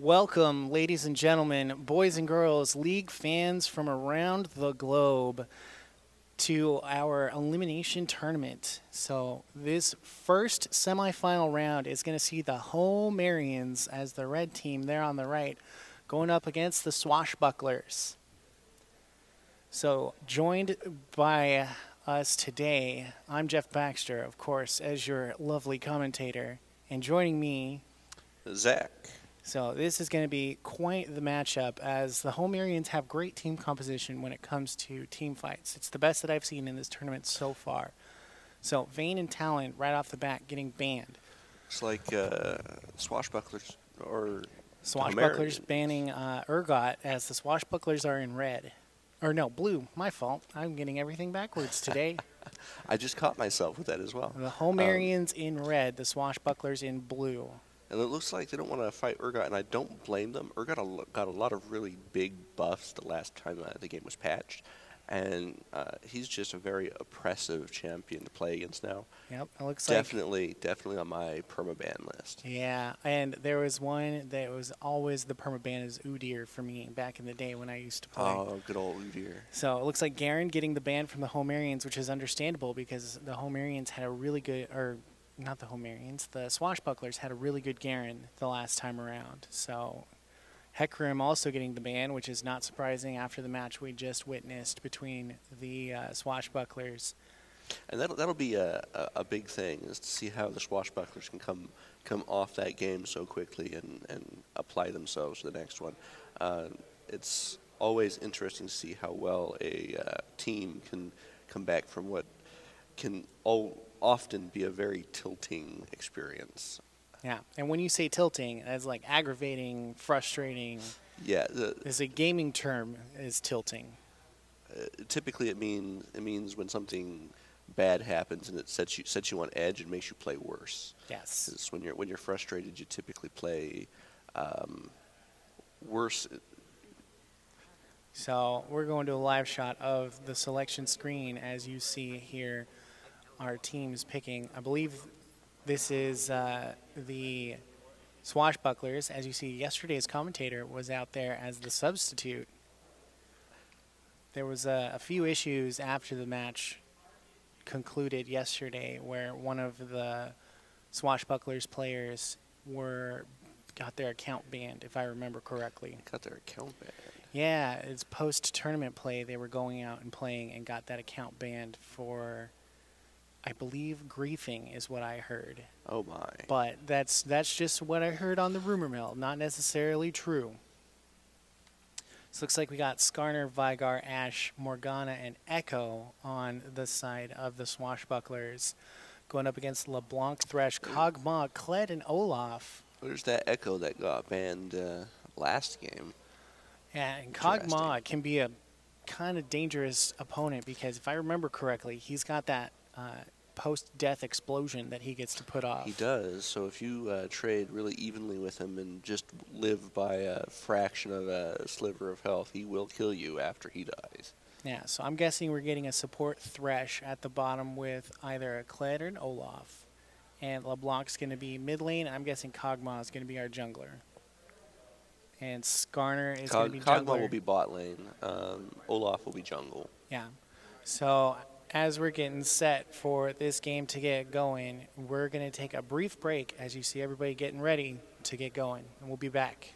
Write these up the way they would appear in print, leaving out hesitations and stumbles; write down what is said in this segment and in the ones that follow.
Welcome, ladies and gentlemen, boys and girls, league fans from around the globe, to our elimination tournament. So this first semifinal round is going to see the Homerians as the red team there on the right going up against the Swashbucklers. So joined by us today, I'm Jeff Baxter, of course, as your lovely commentator, and joining me, Zach. So this is going to be quite the matchup, as the Homerians have great team composition when it comes to team fights. It's the best that I've seen in this tournament so far. So Vayne and Talent right off the bat getting banned. It's like Swashbucklers or Swashbucklers banning Urgot, as the Swashbucklers are in red. Or no, blue. My fault. I'm getting everything backwards today. I just caught myself with that as well. The Homerians in red, the Swashbucklers in blue. And it looks like they don't want to fight Urgot, and I don't blame them. Urgot got a lot of really big buffs the last time the game was patched, and he's just a very oppressive champion to play against now. Yep, it looks definitely on my permaban list. Yeah, and there was one that was always the permaban is Udyr for me back in the day when I used to play. Oh, good old Udyr. So it looks like Garen getting the ban from the Homerians, which is understandable because the Homerians had a really good, or not the Homerians, the Swashbucklers had a really good Garen the last time around. So Hecarim also getting the ban, which is not surprising after the match we just witnessed between the Swashbucklers. And that'll be a big thing, is to see how the Swashbucklers can come off that game so quickly and apply themselves to the next one. It's always interesting to see how well a team can come back from what can often be a very tilting experience. Yeah, and when you say tilting, that's like aggravating, frustrating. Yeah, is a gaming term, is tilting. Typically, it means when something bad happens and it sets you on edge and makes you play worse. Yes. It's when you're frustrated, you typically play worse. So we're going to a live shot of the selection screen as you see here. Our team's picking, I believe this is the Swashbucklers. As you see, yesterday's commentator was out there as the substitute. There was a few issues after the match concluded yesterday where one of the Swashbucklers players got their account banned, if I remember correctly. Got their account banned? Yeah, it's post-tournament play. They were going out and playing and got that account banned for, I believe, griefing is what I heard. Oh my. But that's just what I heard on the rumor mill, not necessarily true. So looks like we got Skarner, Vigar, Ashe, Morgana, and Echo on the side of the Swashbucklers, going up against LeBlanc, Thresh, Kog'Maw, Kled, and Olaf. There's that Echo that got banned last game. Yeah, and Kog'Maw can be a kind of dangerous opponent because if I remember correctly, he's got that post-death explosion that he gets to put off. He does. So if you trade really evenly with him and just live by a fraction of a sliver of health, he will kill you after he dies. Yeah, so I'm guessing we're getting a support Thresh at the bottom with either a Kled or an Olaf. And LeBlanc's going to be mid lane, and I'm guessing Kog'Maw is going to be our jungler. And Skarner is going to be jungler. Kog'Maw will be bot lane. Olaf will be jungle. Yeah. So as we're getting set for this game to get going, we're going to take a brief break as you see everybody getting ready to get going. And we'll be back.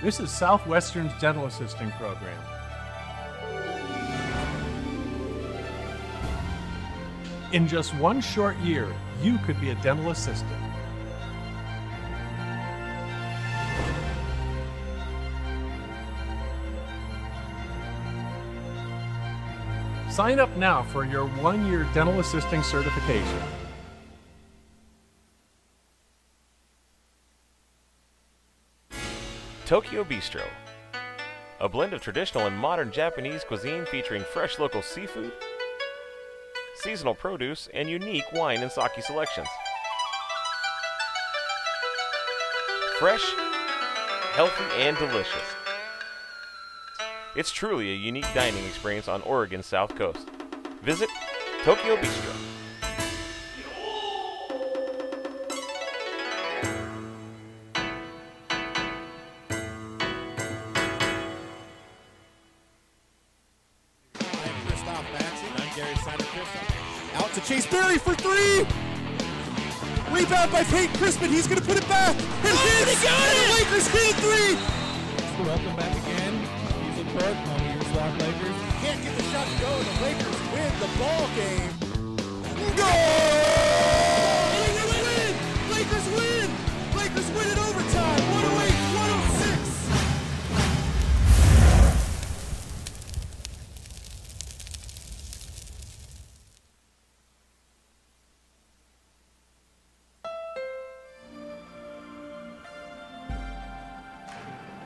This is Southwestern's dental assisting program. In just one short year, you could be a dental assistant. Sign up now for your one-year dental assisting certification. Tokyo Bistro, a blend of traditional and modern Japanese cuisine featuring fresh local seafood, seasonal produce, and unique wine and sake selections. Fresh, healthy, and delicious. It's truly a unique dining experience on Oregon's South Coast. Visit Tokyo Bistro. Out to Chase Berry for three. Rebound by Peyton Crispin. He's going to put it back. And he got it! The Lakers hit three. Welcome back again. He's in court on your SWOCC Lakers. Can't get the shot to go. The Lakers win the ball game. Go! Lakers win! Lakers win in overtime. 108-106.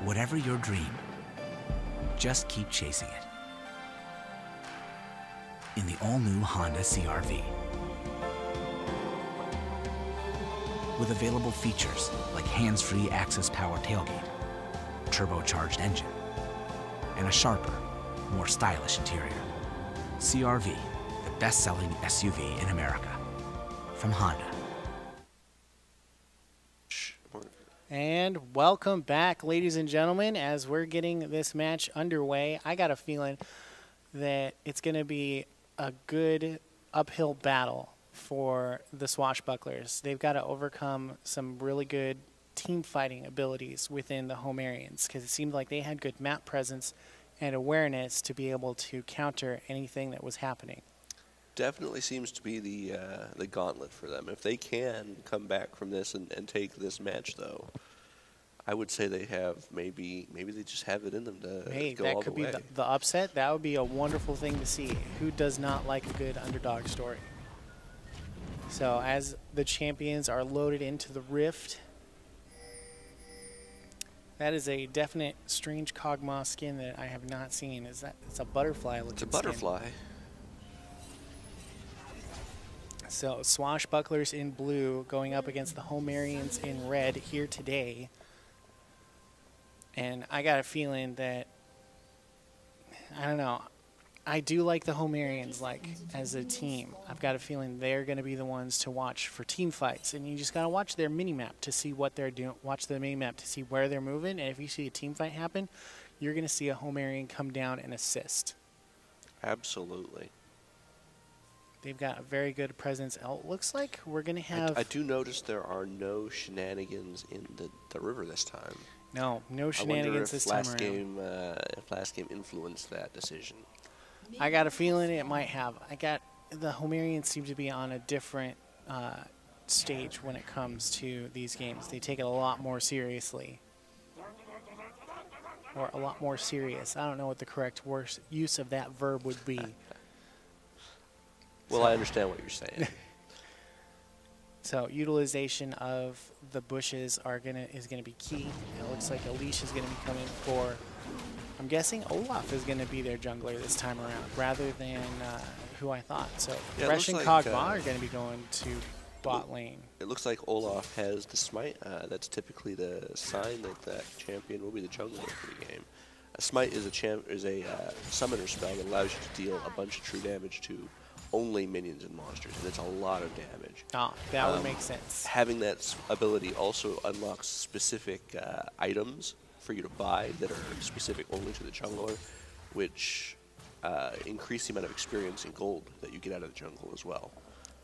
Whatever your dream, just keep chasing it. In the all-new Honda CR-V. With available features like hands-free access power tailgate, turbocharged engine, and a sharper, more stylish interior. CR-V, the best-selling SUV in America. From Honda. And welcome back, ladies and gentlemen, as we're getting this match underway. I got a feeling that it's going to be a good uphill battle for the Swashbucklers. They've got to overcome some really good team fighting abilities within the Homerians, because it seemed like they had good map presence and awareness to be able to counter anything that was happening. Definitely seems to be the gauntlet for them. If they can come back from this and take this match, though, I would say they have maybe they just have it in them to go all the way. That could be the upset. That would be a wonderful thing to see. Who does not like a good underdog story? So as the champions are loaded into the rift, that is a definite strange Kog'Maw skin that I have not seen. It's a butterfly looking skin. It's a butterfly. So Swashbucklers in blue going up against the Homerians in red here today. And I got a feeling that, I don't know, I do like the Homerians as a team. I've got a feeling they're going to be the ones to watch for team fights. And you just got to watch their mini-map to see what they're doing. Watch the mini-map to see where they're moving. And if you see a team fight happen, you're going to see a Homerian come down and assist. Absolutely. They've got a very good presence. Oh, it looks like we're going to have... I do notice there are no shenanigans in the river this time. No shenanigans this time around. If last game influenced that decision. I got a feeling it might have. The Homerians seem to be on a different stage when it comes to these games. They take it a lot more seriously. Or a lot more serious. I don't know what the correct use of that verb would be. Well, I understand what you're saying. So utilization of the bushes is gonna be key. It looks like Alicia is gonna be coming for. I'm guessing Olaf is gonna be their jungler this time around, rather than who I thought. So yeah, Fresh and Kog'Maw are gonna be going to bot lane. It looks like Olaf has the smite. That's typically the sign that champion will be the jungler for the game. A smite is a summoner spell that allows you to deal a bunch of true damage to only minions and monsters, and it's a lot of damage. Ah, that would make sense. Having that ability also unlocks specific items for you to buy that are specific only to the jungler, which increase the amount of experience and gold that you get out of the jungle as well,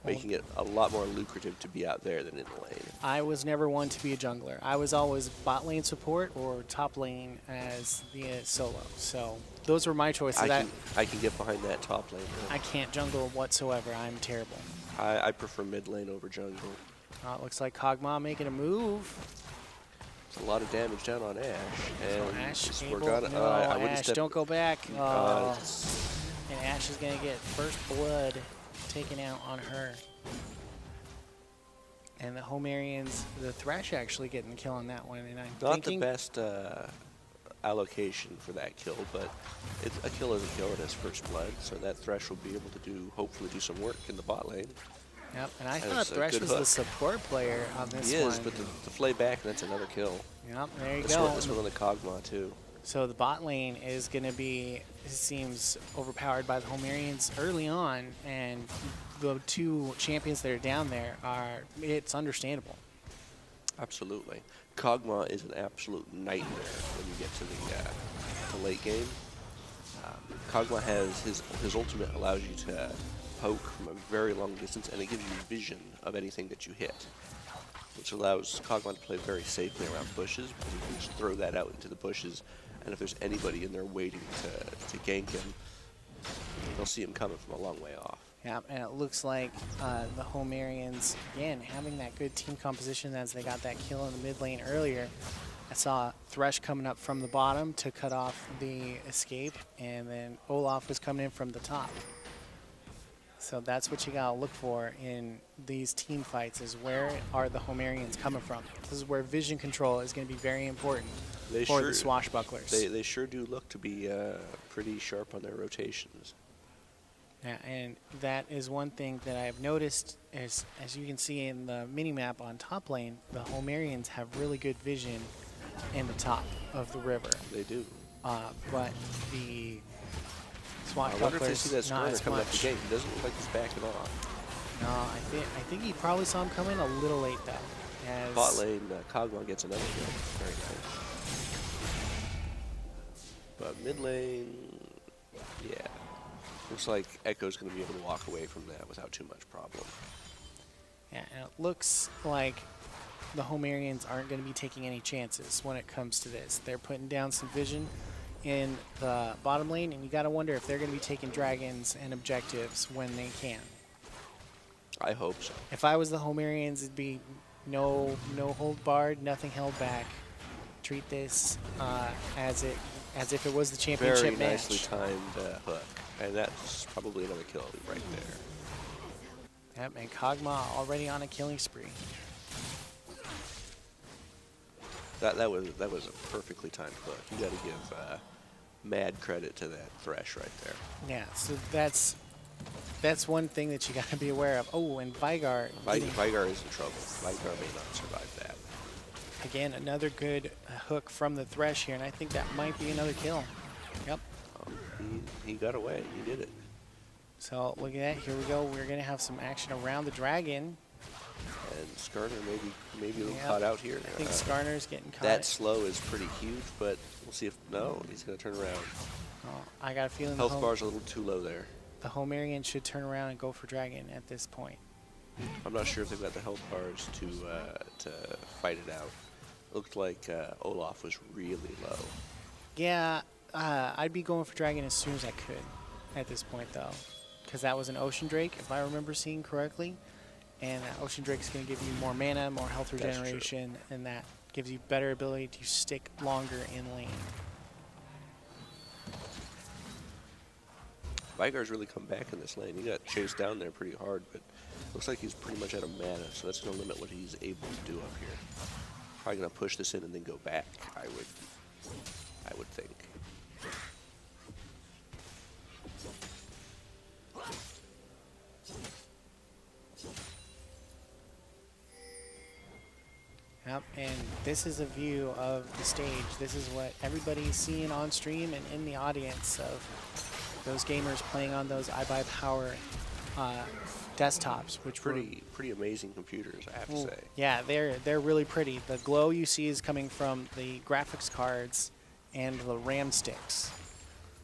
making it a lot more lucrative to be out there than in the lane. I was never one to be a jungler. I was always bot lane support or top lane as the solo. So those were my choices. I can get behind that top lane. I can't jungle whatsoever. I'm terrible. I prefer mid lane over jungle. It looks like Kog'Maw making a move. It's a lot of damage down on Ashe. And Ashe we're gonna, I wouldn't Ashe, step. don't go back. And Ashe is going to get first blood taken out on her. And the Homerians, the Thresh actually getting the kill on that one. And I'm Not thinking the best allocation for that kill, but a kill is a kill. It has first blood, so that Thresh will be able to hopefully do some work in the bot lane. Yep, and I And thought it's a Thresh good was hook. the support player on this He one. is, but the flay back, that's another kill. Yep, there you This go. one on the Kog'Maw too. So the bot lane is going to be, it seems, overpowered by the Homerians early on, and the two champions that are down there it's understandable. Absolutely. Kog'Maw is an absolute nightmare when you get to the late game. Kog'Maw has his ultimate allows you to poke from a very long distance, and it gives you vision of anything that you hit, which allows Kog'Maw to play very safely around bushes, because you can just throw that out into the bushes, and if there's anybody in there waiting to gank him, they'll see him coming from a long way off. Yeah, and it looks like the Homerians, again, having that good team composition as they got that kill in the mid lane earlier. I saw Thresh coming up from the bottom to cut off the escape, and then Olaf was coming in from the top. So that's what you gotta look for in these team fights, is where are the Homerians coming from. This is where vision control is gonna be very important for the Swashbucklers. They sure do look to be pretty sharp on their rotations. Yeah, and that is one thing that I've noticed is, as you can see in the mini-map on top lane, the Homerians have really good vision in the top of the river. They do. But the I wonder if they see that Swashbucklers, not Skarner as coming up the much. gate. He doesn't look like he's backing off. No, I think he probably saw him coming a little late, though. As Bot lane, Kog'Maw gets another kill. Very nice. But mid lane, yeah. Looks like Echo's going to be able to walk away from that without too much problem. Yeah, and it looks like the Homerians aren't going to be taking any chances when it comes to this. They're putting down some vision in the bottom lane, and you got to wonder if they're going to be taking dragons and objectives when they can. I hope so. If I was the Homerians, it'd be no hold barred, nothing held back. Treat this as if it was the championship Very match. nicely timed hook. And that's probably another kill right there. Yep, and Kog'Maw already on a killing spree. That was a perfectly timed hook. You got to give mad credit to that Thresh right there. Yeah, so that's one thing that you got to be aware of. Oh, and Vigar. Vigar is in trouble. Vigar may not survive that. Again, another good hook from the Thresh here, and I think that might be another kill. Yep. He got away. He did it. So look at that. Here we go. We're going to have some action around the dragon. And Skarner maybe a little caught out here. I think Skarner's getting caught. That slow is pretty huge, but we'll see if no, he's going to turn around. Oh, I got a feeling Health bar's a little too low there. The Homerian should turn around and go for dragon at this point. I'm not sure if they've got the health bars to fight it out. Looked like Olaf was really low. Yeah, I'd be going for dragon as soon as I could at this point, though, because that was an Ocean Drake, if I remember seeing correctly. And that Ocean Drake is going to give you more mana, more health regeneration, and that gives you better ability to stick longer in lane. Vigar's really come back in this lane. He got chased down there pretty hard, but looks like he's pretty much out of mana, so that's going to limit what he's able to do up here. Probably going to push this in and then go back, I would think. Yep, and this is a view of the stage. This is what everybody's seeing on stream and in the audience of those gamers playing on those iBuyPower desktops, which Pretty amazing computers, I have to say. Yeah, they're really pretty. The glow you see is coming from the graphics cards and the RAM sticks.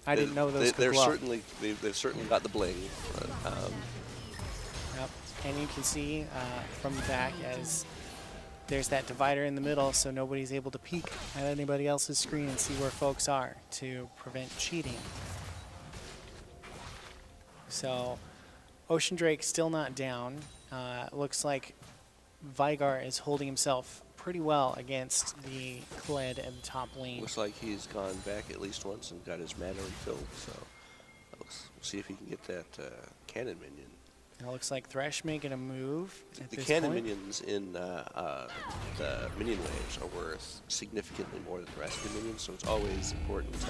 I didn't know those could glow. They've certainly got the bling. Yep, and you can see from the back as there's that divider in the middle, so nobody's able to peek at anybody else's screen and see where folks are to prevent cheating. So Ocean Drake still not down. Looks like Vigar is holding himself pretty well against the Kled at the top lane. Looks like he's gone back at least once and got his mana refilled, so we'll see if he can get that cannon minion. It looks like Thresh making a move at The this cannon point. minions in the minion waves are worth significantly more than the rest of the minions, so it's always important to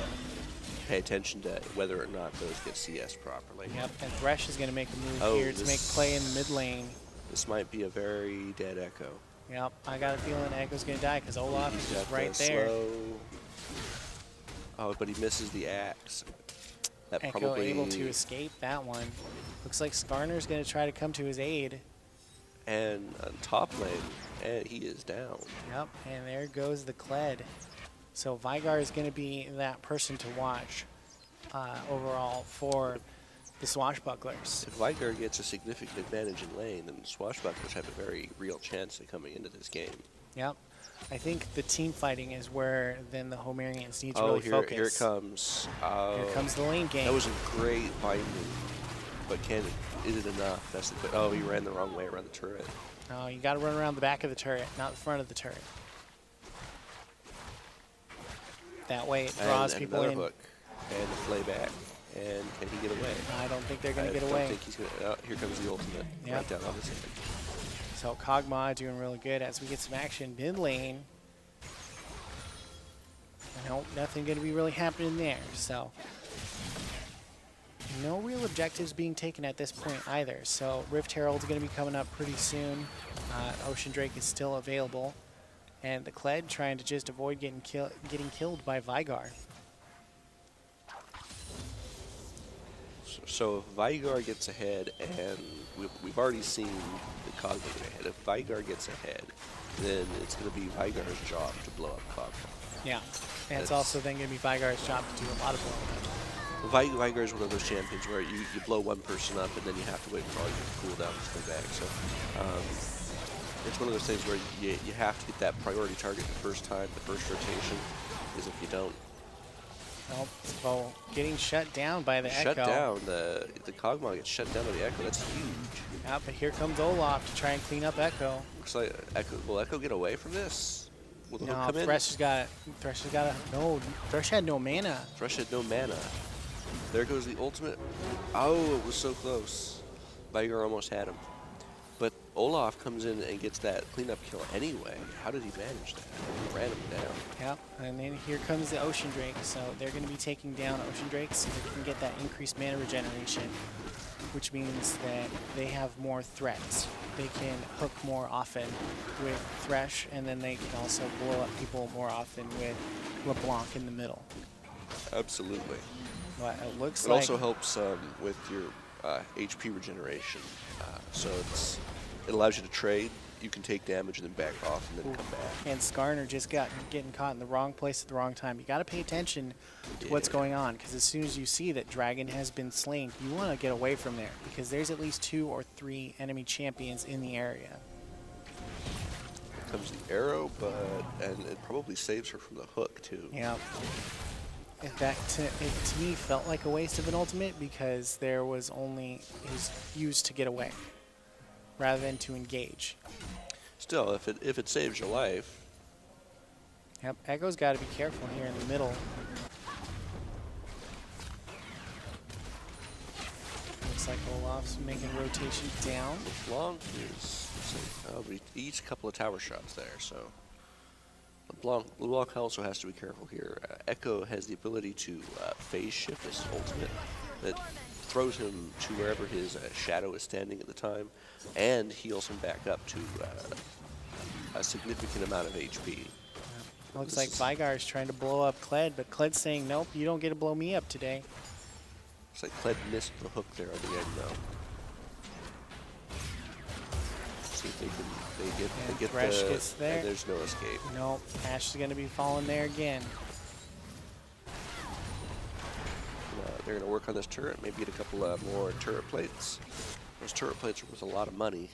pay attention to whether or not those get CS properly. Yep, and Thresh is going to make a move Oh, here to make a play in the mid lane. This might be a very dead Echo. Yep, I got a feeling Echo's going to die because Olaf is just Got right the there. slow. Oh, but he misses the axe. That Echo probably able to escape that one. Looks like Skarner's going to try to come to his aid. And on top lane, and he is down. Yep, and there goes the Kled. So Vigar is going to be that person to watch overall for the Swashbucklers. If Vigar gets a significant advantage in lane, then Swashbucklers have a very real chance of coming into this game. Yep. I think the team fighting is where then the Homerians need to Oh, really focus. here it comes. Oh, Here comes the lane game. that was a great binding, but is it enough? That's the. Oh, he ran the wrong way around the turret. Oh, you got to run around the back of the turret, not the front of the turret. That way it draws and people another in. hook, and the playback, and can he get away? I don't think they're going to get I away. don't think he's going to. Oh, here comes the ultimate. Yep. Right down on his head. So Kog'Maw doing really good as we get some action mid lane. Nope, nothing going to be really happening there. So no real objectives being taken at this point either. So Rift Herald's going to be coming up pretty soon. Ocean Drake is still available. And the Kled trying to just avoid getting killed by Vigar. So if Vigar gets ahead, and we've already seen the Cogma get ahead, if Vigar gets ahead, then it's going to be Vigar's job to blow up Cogma. Yeah, and it's also then going to be Vigar's job to do a lot of blowing up. Vigar is one of those champions where you blow one person up and then you have to wait for all your cooldowns to come back. So it's one of those things where you have to get that priority target the first time, the first rotation, because if you don't, Nope. So getting shut down by the shut Echo. down, the Kog'Maw gets shut down by the Echo. That's huge. Yeah, but here comes Olaf to try and clean up Echo. Looks like will Echo get away from this? Will the hook No, come in? Thresh had no mana. Thresh had no mana. There goes the ultimate. Oh, it was so close. Vigar almost had him. But Olaf comes in and gets that cleanup kill anyway. How did he manage that? He ran him down. Yep, and then here comes the Ocean Drake. So they're going to be taking down Ocean Drake so they can get that increased mana regeneration, which means that they have more threats. They can hook more often with Thresh, and then they can also blow up people more often with LeBlanc in the middle. Absolutely. But it looks It like also helps with your HP regeneration. So it allows you to trade. You can take damage and then back off and then come back. and Skarner just getting caught in the wrong place at the wrong time. You got to pay attention to what's going on, because as soon as you see that Dragon has been slain, you want to get away from there, because there's at least 2 or 3 enemy champions in the area. Here comes the arrow, and it probably saves her from the hook too. Yeah. In fact, it to me felt like a waste of an ultimate, because it was used to get away rather than to engage. Still, if it saves your life, Yep, Echo's got to be careful here in the middle. Looks like Olaf's making rotation down. LeBlanc is but he eats a couple of tower shots there, so LeBlanc also has to be careful here. Echo has the ability to phase shift his ultimate that throws him to wherever his shadow is standing at the time, and heals him back up to a significant amount of HP. Looks like Vigar is trying to blow up Kled, but Kled's saying, nope, you don't get to blow me up today. Looks like Kled missed the hook there on the end, though. See if they get Thresh gets there. And there's no escape. Nope, Ash is going to be falling there again. They're going to work on this turret, maybe get a couple more turret plates. Those turret plates are worth a lot of money.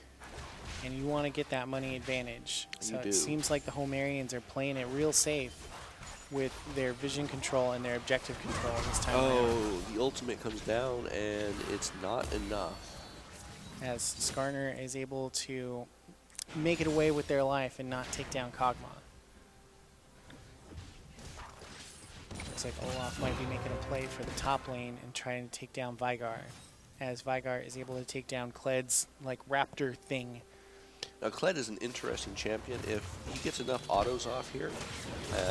And you want to get that money advantage. So You do. it seems like the Homerians are playing it real safe with their vision control and their objective control this time around. Oh, the ultimate comes down, and it's not enough. As Skarner is able to make it away with their life and not take down Kog'Maw. Looks like Olaf might be making a play for the top lane and trying to take down Vigar. as Vygar is able to take down Kled's like raptor thing. Now, Kled is an interesting champion. If he gets enough autos off here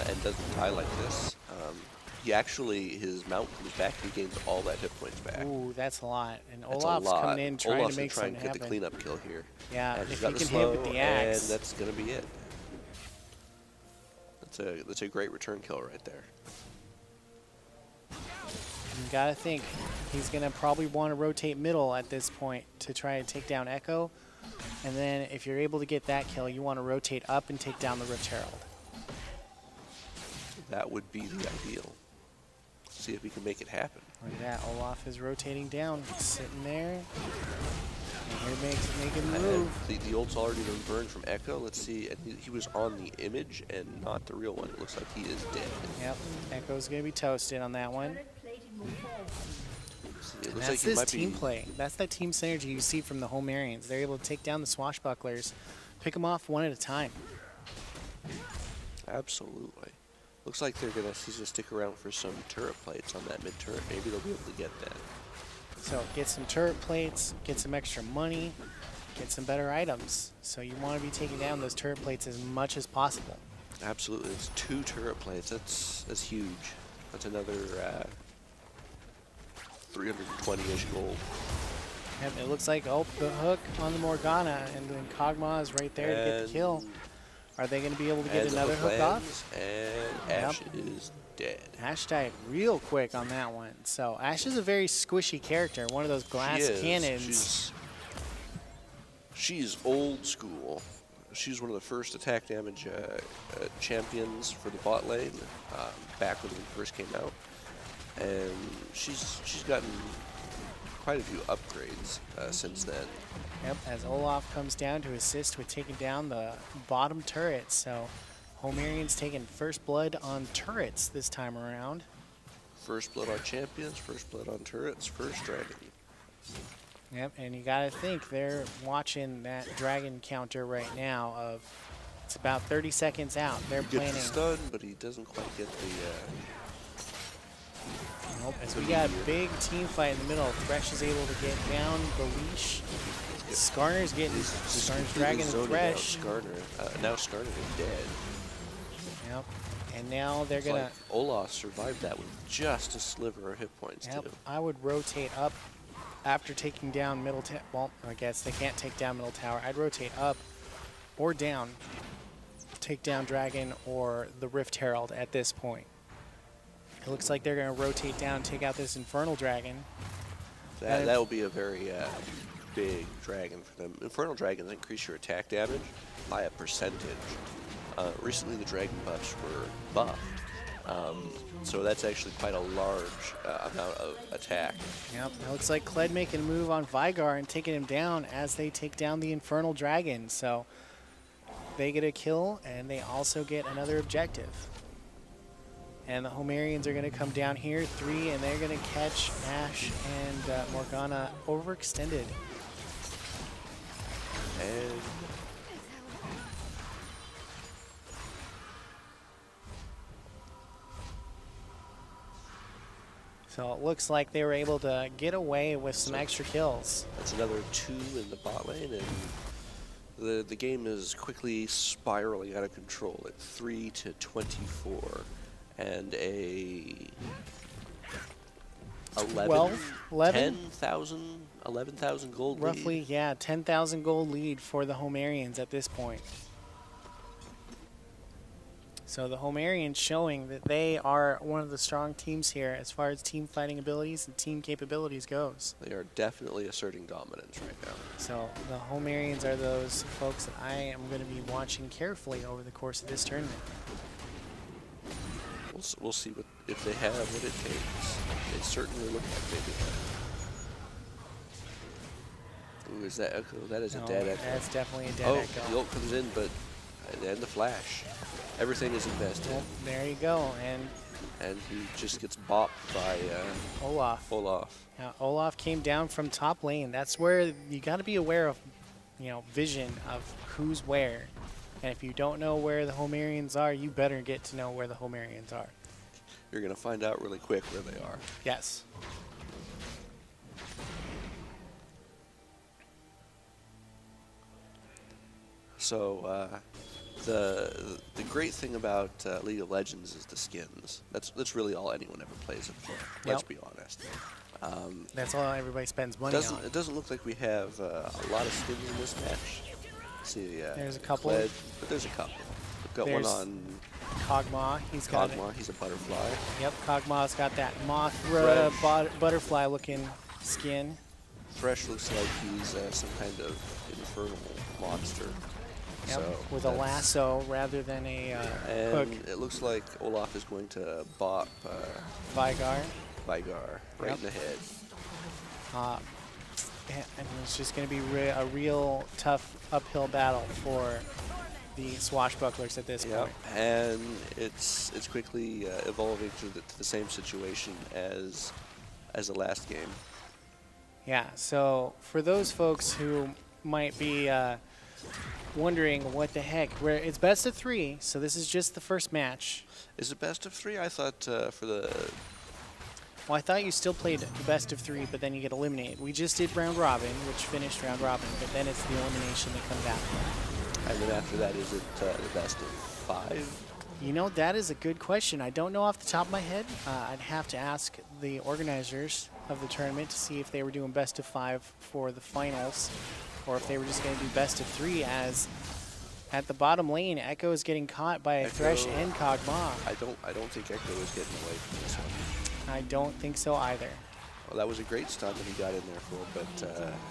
and doesn't die like this, he actually, his mount comes back and he gains all that hit points back. Ooh, that's a lot. And That's Olaf's a lot. coming in trying Olaf's to make something get the happen. cleanup kill here. Yeah, and if he's got he the can hit slow, with the axe. and that's going to be it. That's a great return kill right there. You gotta think he's gonna probably want to rotate middle at this point to try and take down Echo. And then if you're able to get that kill, you want to rotate up and take down the Rift Herald. That would be the ideal. See if we can make it happen. Look at that, Olaf is rotating down, sitting there. And here making the move. The ult's already been burned from Echo. Let's see, and he was on the image and not the real one. It looks like he is dead. Yep, Echo's gonna be toasted on that one. It looks That's like he this might team be, play. That's that team synergy you see from the Homerians. They're able to take down the Swashbucklers, pick them off one at a time. Absolutely. Looks like he's gonna stick around for some turret plates on that mid turret. Maybe they'll be able to get that. So get some turret plates, get some extra money, get some better items. So you want to be taking down those turret plates as much as possible. Absolutely, it's 2 turret plates. That's huge. That's another 320-ish gold. Yep, it looks like, oh, the hook on the Morgana, and then Kog'Maw is right there to get the kill. Are they going to be able to get another hook off? And Ashe is dead. Ashe died real quick on that one. So Ashe is a very squishy character, one of those glass cannons. She's old school. She's one of the first attack damage champions for the bot lane back when we first came out. And she's gotten quite a few upgrades since then. Yep, as Olaf comes down to assist with taking down the bottom turret. So Homerians taking first blood on turrets this time around. First blood on champions, first blood on turrets, first dragon. Yep, and you gotta think they're watching that dragon counter right now of it's about 30 seconds out. They're planning. Gets the stun, but he doesn't quite get the. Nope, as we got a big team fight in the middle. Thresh is able to get down the leash. Skarner's getting Skarner's dragging Thresh. Now Skarner is dead. Yep, and now they're gonna. Like Olaf survived that with just a sliver of hit points too. I would rotate up after taking down middle tower. Well, I guess they can't take down middle tower. I'd rotate up or down, take down Dragon or the Rift Herald at this point. It looks like they're going to rotate down, take out this Infernal Dragon. That will be a very big dragon for them. Infernal Dragons increase your attack damage by a percentage. Recently the dragon buffs were buffed. So that's actually quite a large amount of attack. Yep, it looks like Kled making a move on Vygar and taking him down as they take down the Infernal Dragon. So they get a kill and they also get another objective. And the Homerians are going to come down here, 3, and they're going to catch Ashe and Morgana overextended. And so it looks like they were able to get away with some extra kills. that's another 2 in the bot lane, and the game is quickly spiraling out of control at 3-24. And a 11,000 gold Roughly, lead. yeah, 10,000 gold lead for the Homerians at this point. So the Homerians showing that they are one of the strong teams here as far as team fighting abilities and team capabilities goes. They are definitely asserting dominance right now. So the Homerians are those folks that I am going to be watching carefully over the course of this tournament. We'll see if they have what it takes. They certainly look like they do. Ooh, is that Echo? That is a dead Echo. That's definitely a dead Echo. The ult comes in, but and the flash. Everything is invested. Well, there you go, and he just gets bopped by Olaf. Now, Olaf came down from top lane. That's where you got to be aware of, vision of who's where. And if you don't know where the Homerians are, you better get to know where the Homerians are. You're going to find out really quick where they are. Yes. So the great thing about League of Legends is the skins. That's really all anyone ever plays it for. Let's be honest. That's all everybody spends money on. It doesn't look like we have a lot of skins in this match. Let's see, there's a couple. Kled, but there's a couple. We've got one on Kog'Maw. He's got Kog'Maw. He's a butterfly. Yep, Kog'Maw's got that Mothra butterfly-looking skin. Thresh looks like he's some kind of infernal monster. Yep, so with a lasso rather than a hook. And it looks like Olaf is going to bop Veigar right in the head. And it's just going to be a real tough uphill battle for the Swashbucklers at this point. And it's quickly evolving to the same situation as the last game. Yeah, so for those folks who might be wondering what the heck, it's best of 3, so this is just the first match. Is it best of 3? I thought for the... Well, I thought you still played the best of 3, but then you get eliminated. We just did round robin, which finished round robin, but then it's the elimination that comes after. And then after that, is it the best of 5? You know, that is a good question. I don't know off the top of my head. I'd have to ask the organizers of the tournament to see if they were doing best of 5 for the finals, or if they were just going to do best of 3, as at the bottom lane, Echo is getting caught by Thresh and Kog'Maw. I don't think Echo is getting away from this one. I don't think so either. Well, that was a great stun that he got in there for, but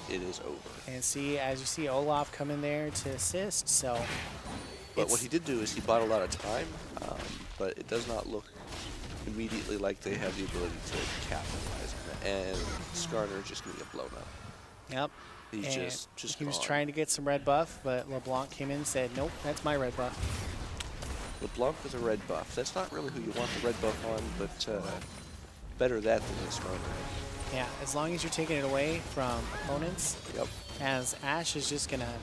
it is over. And see, as you see, Olaf come in there to assist, so... But what he did do is he bought a lot of time, but it does not look immediately like they have the ability to capitalize on it. And Skarner just going to get blown up. Yep. He's and just he was gone. trying to get some red buff, but LeBlanc came in and said, nope, that's my red buff. LeBlanc with a red buff. That's not really who you want the red buff on, but better that than the Skarner. Yeah, as long as you're taking it away from opponents. Yep. As Ashe is just going to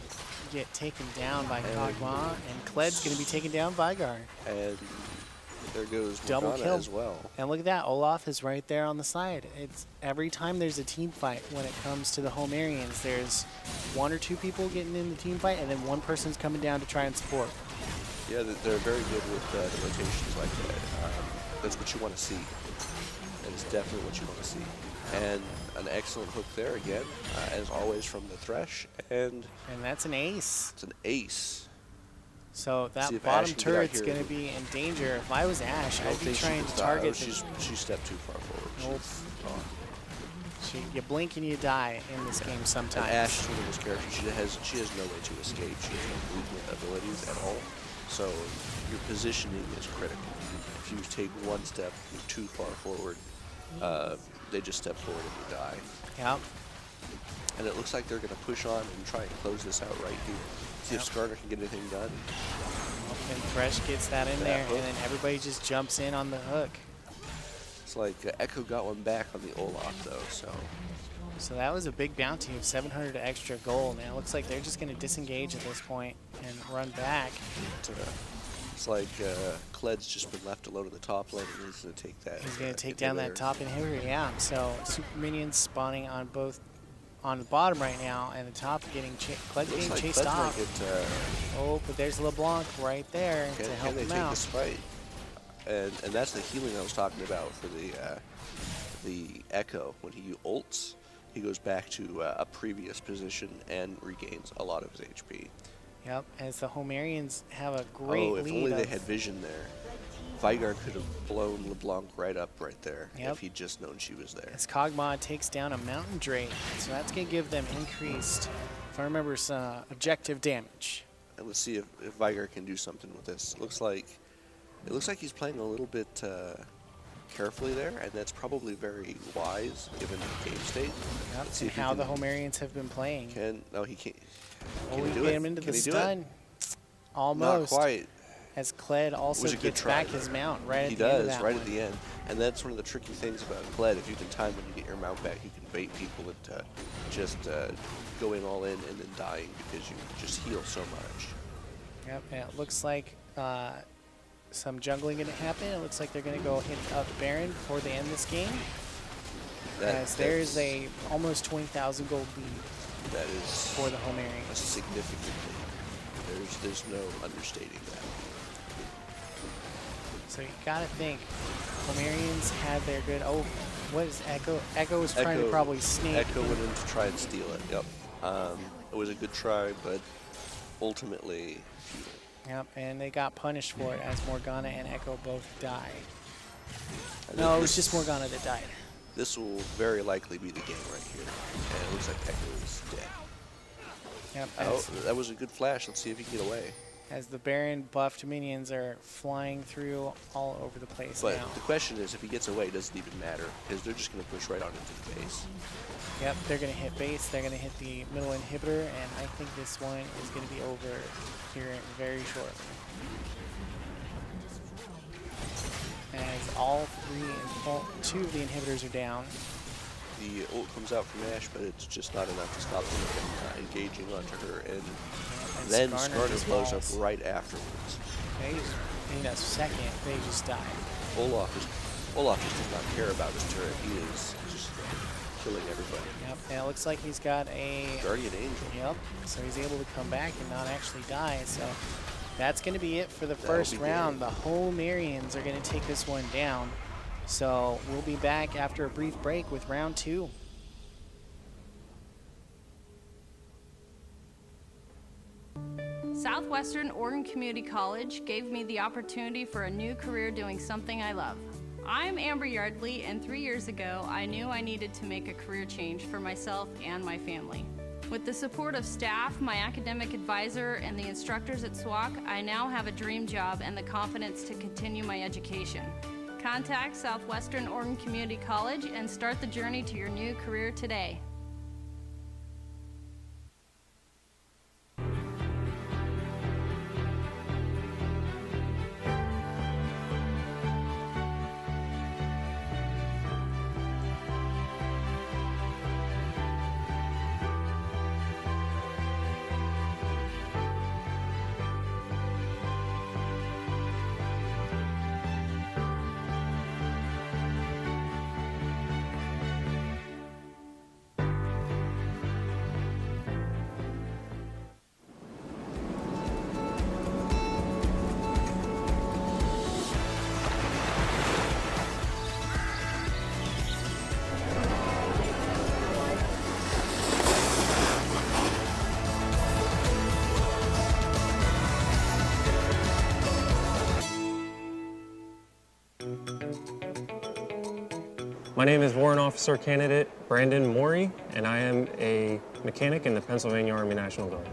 get taken down by Kog'Maw, and Kled's going to be taken down by Veigar. And there goes Double Morgana kill as well. And look at that, Olaf is right there on the side. It's every time there's a team fight when it comes to the Homerians, there's 1 or 2 people getting in the team fight, and then 1 person's coming down to try and support. Yeah, they're very good with the rotations like that. That's what you want to see. That is definitely what you want to see. And an excellent hook there again, as always from the Thresh. And that's an ace. It's an ace. So that bottom turret's going to be in danger. If I was Ashe, I'd be trying to target. She stepped too far forward. Nope. You blink and you die in this game sometimes. And Ashe is one of those characters. She has no way to escape. She has no movement abilities at all. So your positioning is critical. If you take 1 step too far forward, they just step forward and you die. Yep. And it looks like they're going to push on and try and close this out right here. See if Skarner can get anything done. And Thresh gets that in there, and then everybody just jumps in on the hook. It's like Echo got one back on the Olaf, though, So that was a big bounty of 700 extra gold, and it looks like they're just going to disengage at this point and run back. It's like Kled's just been left alone in the top lane, and he's going to take that. He's going to take down that top inhibitor, yeah. So super minions spawning on both on the bottom right now, and the top getting Kled's getting chased off. Oh, but there's LeBlanc right there to help him out. Can they take this fight? And that's the healing I was talking about for the Echo. When he ults, he goes back to a previous position and regains a lot of his HP. Yep, as the Homerians have a great lead. If only they had vision there. Veigar could have blown LeBlanc right up right there if he'd just known she was there. As Kog'Maw takes down a Mountain Drake, so that's going to give them increased, if I remember, some objective damage. And let's see if Veigar can do something with this. It looks like he's playing a little bit carefully there, and that's probably very wise given the game state. Yep, let's see how the Homerians have been playing. No, he can't. Can we get him into the stun? Almost. Not quite. As Kled also gets back his mount right at the end of that right at the end. And that's one of the tricky things about Kled. If you can time when you get your mount back, you can bait people into just going all in and then dying because you just heal so much. Yep, and it looks like some jungling going to happen. It looks like they're going to go hit up Baron before they end this game. There's a almost 20,000 gold lead. That is for the Homerians. Significantly. There's no understating that. So you gotta think, Homerians had their good. Oh, what is Echo? Echo was trying to probably sneak. Echo went in to try and steal it. Yep. It was a good try, but ultimately futile. Yep, and they got punished for it as Morgana and Echo both die. No, it was just Morgana that died. This will very likely be the game right here. And it looks like Echo is dead. Yep. Oh, that was a good flash. Let's see if he can get away. As the Baron buffed minions are flying through all over the place But now. the question is, if he gets away, does it even matter? Because they're just going to push right on into the base. Yep, they're going to hit base. They're going to hit the middle inhibitor, and I think this one is going to be over here very shortly. As all two of the inhibitors are down. The ult comes out from Ash, but it's just not enough to stop them from engaging onto her. And then Skarner blows up right afterwards. In a second, they just died. Olaf just does not care about his turret. He is just killing everybody. Yep, and it looks like he's got a Guardian Angel. Yep, so he's able to come back and not actually die. So that's going to be it for the first round. The Homerians are going to take this one down. So we'll be back after a brief break with round 2. Southwestern Oregon Community College gave me the opportunity for a new career doing something I love. I'm Amber Yardley, and 3 years ago, I knew I needed to make a career change for myself and my family. With the support of staff, my academic advisor, and the instructors at SWOCC, I now have a dream job and the confidence to continue my education. Contact Southwestern Oregon Community College and start the journey to your new career today. My name is Warrant Officer Candidate Brandon Morey, and I am a mechanic in the Pennsylvania Army National Guard.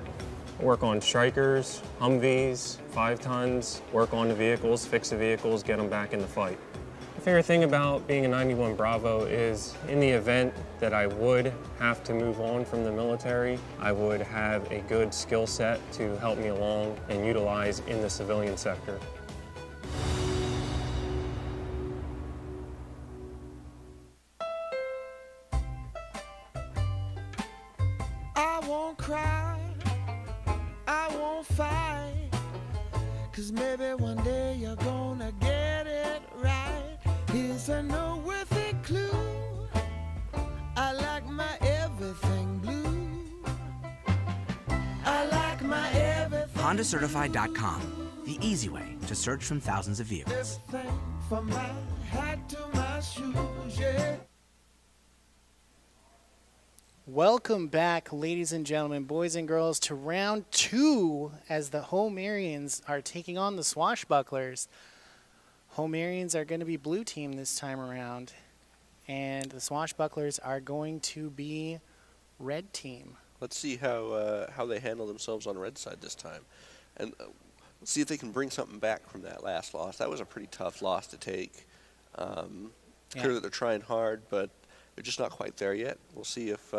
I work on Strikers, Humvees, 5 tons, work on the vehicles, fix the vehicles, get them back in the fight. My favorite thing about being a 91 Bravo is in the event that I would have to move on from the military, I would have a good skill set to help me along and utilize in the civilian sector. I won't cry, I won't fight, 'cause maybe one day you're gonna get it right. Here's a noteworthy clue, I like my everything blue. I like my everything. HondaCertified.com, the easy way to search from thousands of vehicles. Everything from my hat to my shoes, yeah. Welcome back, ladies and gentlemen, boys and girls, to round 2 as the Homerians are taking on the Swashbucklers. Homerians are going to be blue team this time around, and the Swashbucklers are going to be red team. Let's see how they handle themselves on the red side this time. And let's see if they can bring something back from that last loss. That was a pretty tough loss to take. It's clear that they're trying hard, but they're just not quite there yet. We'll see if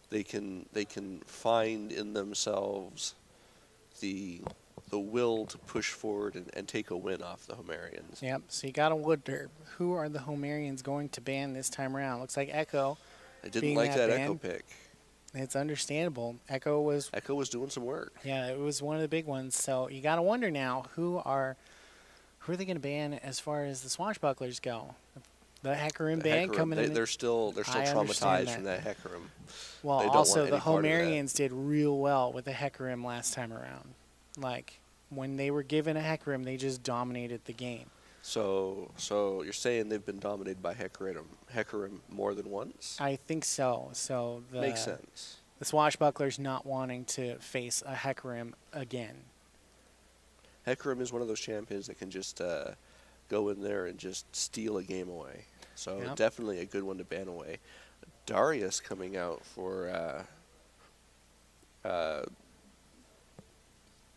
they can find in themselves the will to push forward and take a win off the Homerians. Yep, so you got to wonder, who are the Homerians going to ban this time around? Looks like Echo. I didn't like that Echo pick. It's understandable. Echo was doing some work. Yeah, it was one of the big ones. So you got to wonder now, who are they going to ban as far as the Swashbucklers go? The Hecarim ban coming in. They're still traumatized from that Hecarim. Well, also the Homerians did real well with the Hecarim last time around. Like, when they were given a Hecarim, they just dominated the game. So you're saying they've been dominated by Hecarim more than once? I think so. So makes sense. The Swashbucklers not wanting to face a Hecarim again. Hecarim is one of those champions that can just go in there and just steal a game away. So definitely a good one to ban away. Darius coming out for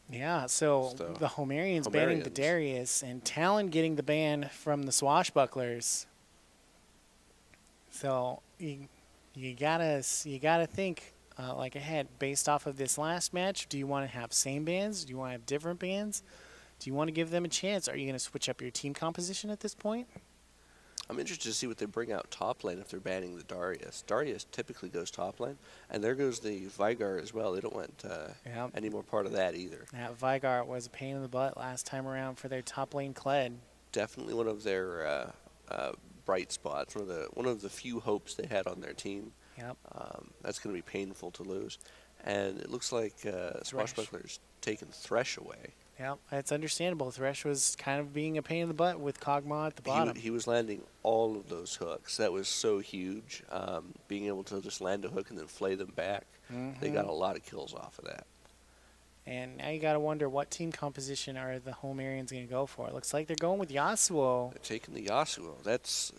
yeah, so the Homerians banning the Darius, and Talon getting the ban from the Swashbucklers. So you gotta think like ahead based off of this last match. Do you want to have same bans? Do you want to have different bans? Do you want to give them a chance? Are you going to switch up your team composition at this point? I'm interested to see what they bring out top lane if they're banning the Darius. Darius typically goes top lane, and there goes the Vigar as well. They don't want any more part of that either. Yeah, Vigar was a pain in the butt last time around for their top lane Kled. Definitely one of their bright spots, one of the few hopes they had on their team. Yep. That's going to be painful to lose. And it looks like Swashbucklers taking Thresh away. Yep, it's understandable. Thresh was kind of being a pain in the butt with Kog'Maw at the bottom. He was landing all of those hooks. That was so huge. Being able to just land a hook and then flay them back. They got a lot of kills off of that. And now you got to wonder what team composition are the Homerians going to go for. It looks like they're going with Yasuo. They're taking the Yasuo. That's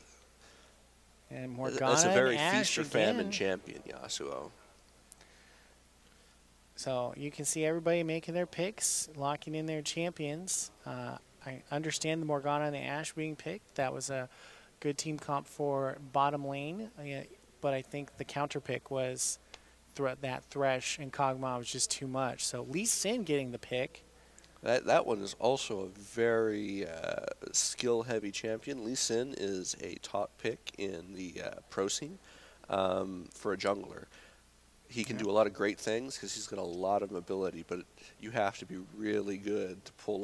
Morgana a very and feast or famine champion, Yasuo. So you can see everybody making their picks, locking in their champions. I understand the Morgana and the Ashe being picked. That was a good team comp for bottom lane. But I think the counter pick was that Thresh and Kog'Maw was just too much. So Lee Sin getting the pick. That one is also a very skill-heavy champion. Lee Sin is a top pick in the pro scene for a jungler. He can do a lot of great things because he's got a lot of mobility, but you have to be really good to pull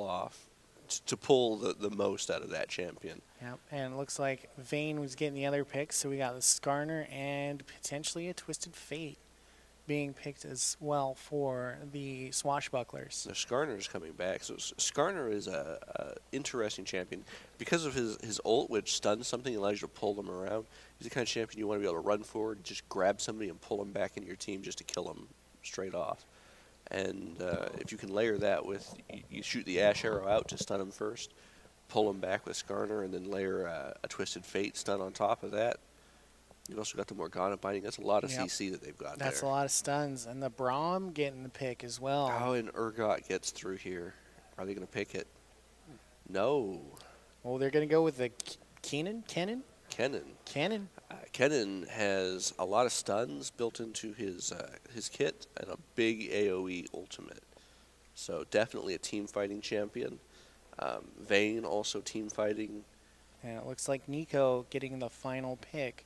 the most out of that champion. Yep, and it looks like Vayne was getting the other picks, so we got the Skarner and potentially a Twisted Fate being picked as well for the Swashbucklers. The Skarner is coming back. So Skarner is a interesting champion because of his ult, which stuns something and allows you to pull them around. He's the kind of champion you want to be able to run forward, just grab somebody and pull them back into your team just to kill them straight off. And if you can layer that with, you shoot the Ashe arrow out to stun him first, pull him back with Skarner, and then layer a Twisted Fate stun on top of that. You've also got the Morgana binding. That's a lot of CC that they've got there. That's a lot of stuns. And the Braum getting the pick as well. Oh, and Urgot gets through here. Are they going to pick it? No. Well, they're going to go with the Kennen. Kennen has a lot of stuns built into his kit and a big AoE ultimate. So definitely a team fighting champion. Vayne also team fighting. And it looks like Nico getting the final pick.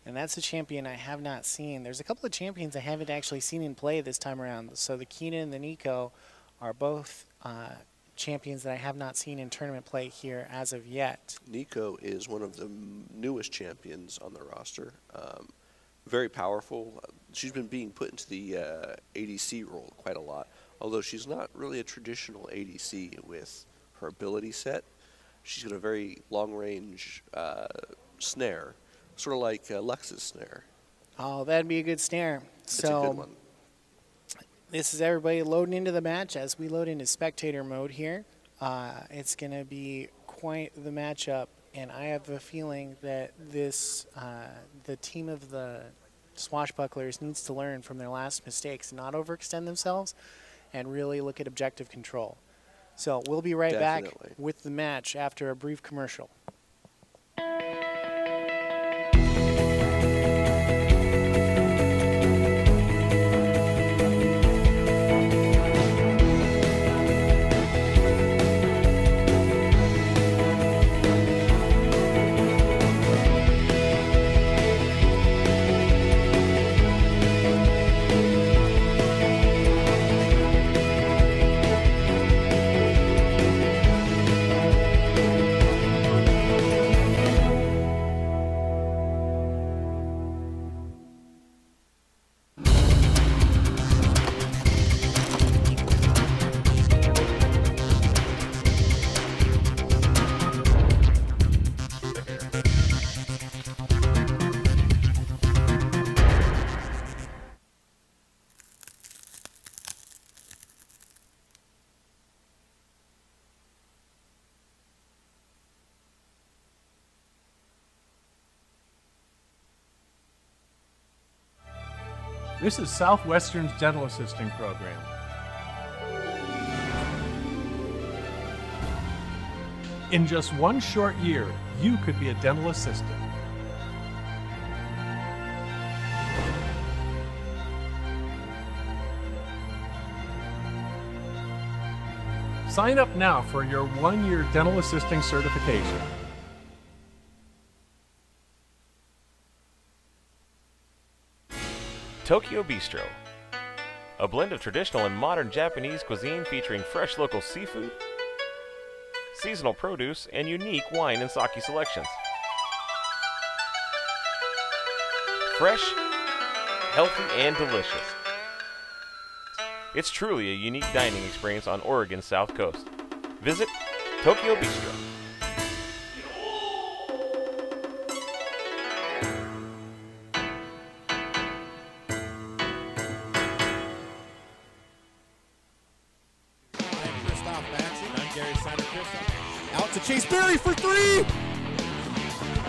And that's a champion I have not seen. There's a couple of champions I haven't actually seen in play this time around. So the Kennen and the Nico are both champions that I have not seen in tournament play here as of yet. Nico is one of the newest champions on the roster. Very powerful. She's been being put into the ADC role quite a lot, although she's not really a traditional ADC with her ability set. She's got a very long-range snare, sort of like Lux's snare. Oh, that'd be a good snare. It's a good one. This is everybody loading into the match as we load into spectator mode here. It's going to be quite the matchup, and I have a feeling that this the team of the Swashbucklers needs to learn from their last mistakes, not overextend themselves, and really look at objective control. So we'll be right back with the match after a brief commercial. This is Southwestern's dental assisting program. In just one short year, you could be a dental assistant. Sign up now for your one-year dental assisting certification. Tokyo Bistro, a blend of traditional and modern Japanese cuisine featuring fresh local seafood, seasonal produce, and unique wine and sake selections. Fresh, healthy, and delicious. It's truly a unique dining experience on Oregon's South Coast. Visit Tokyo Bistro. Out to Chase Berry for three.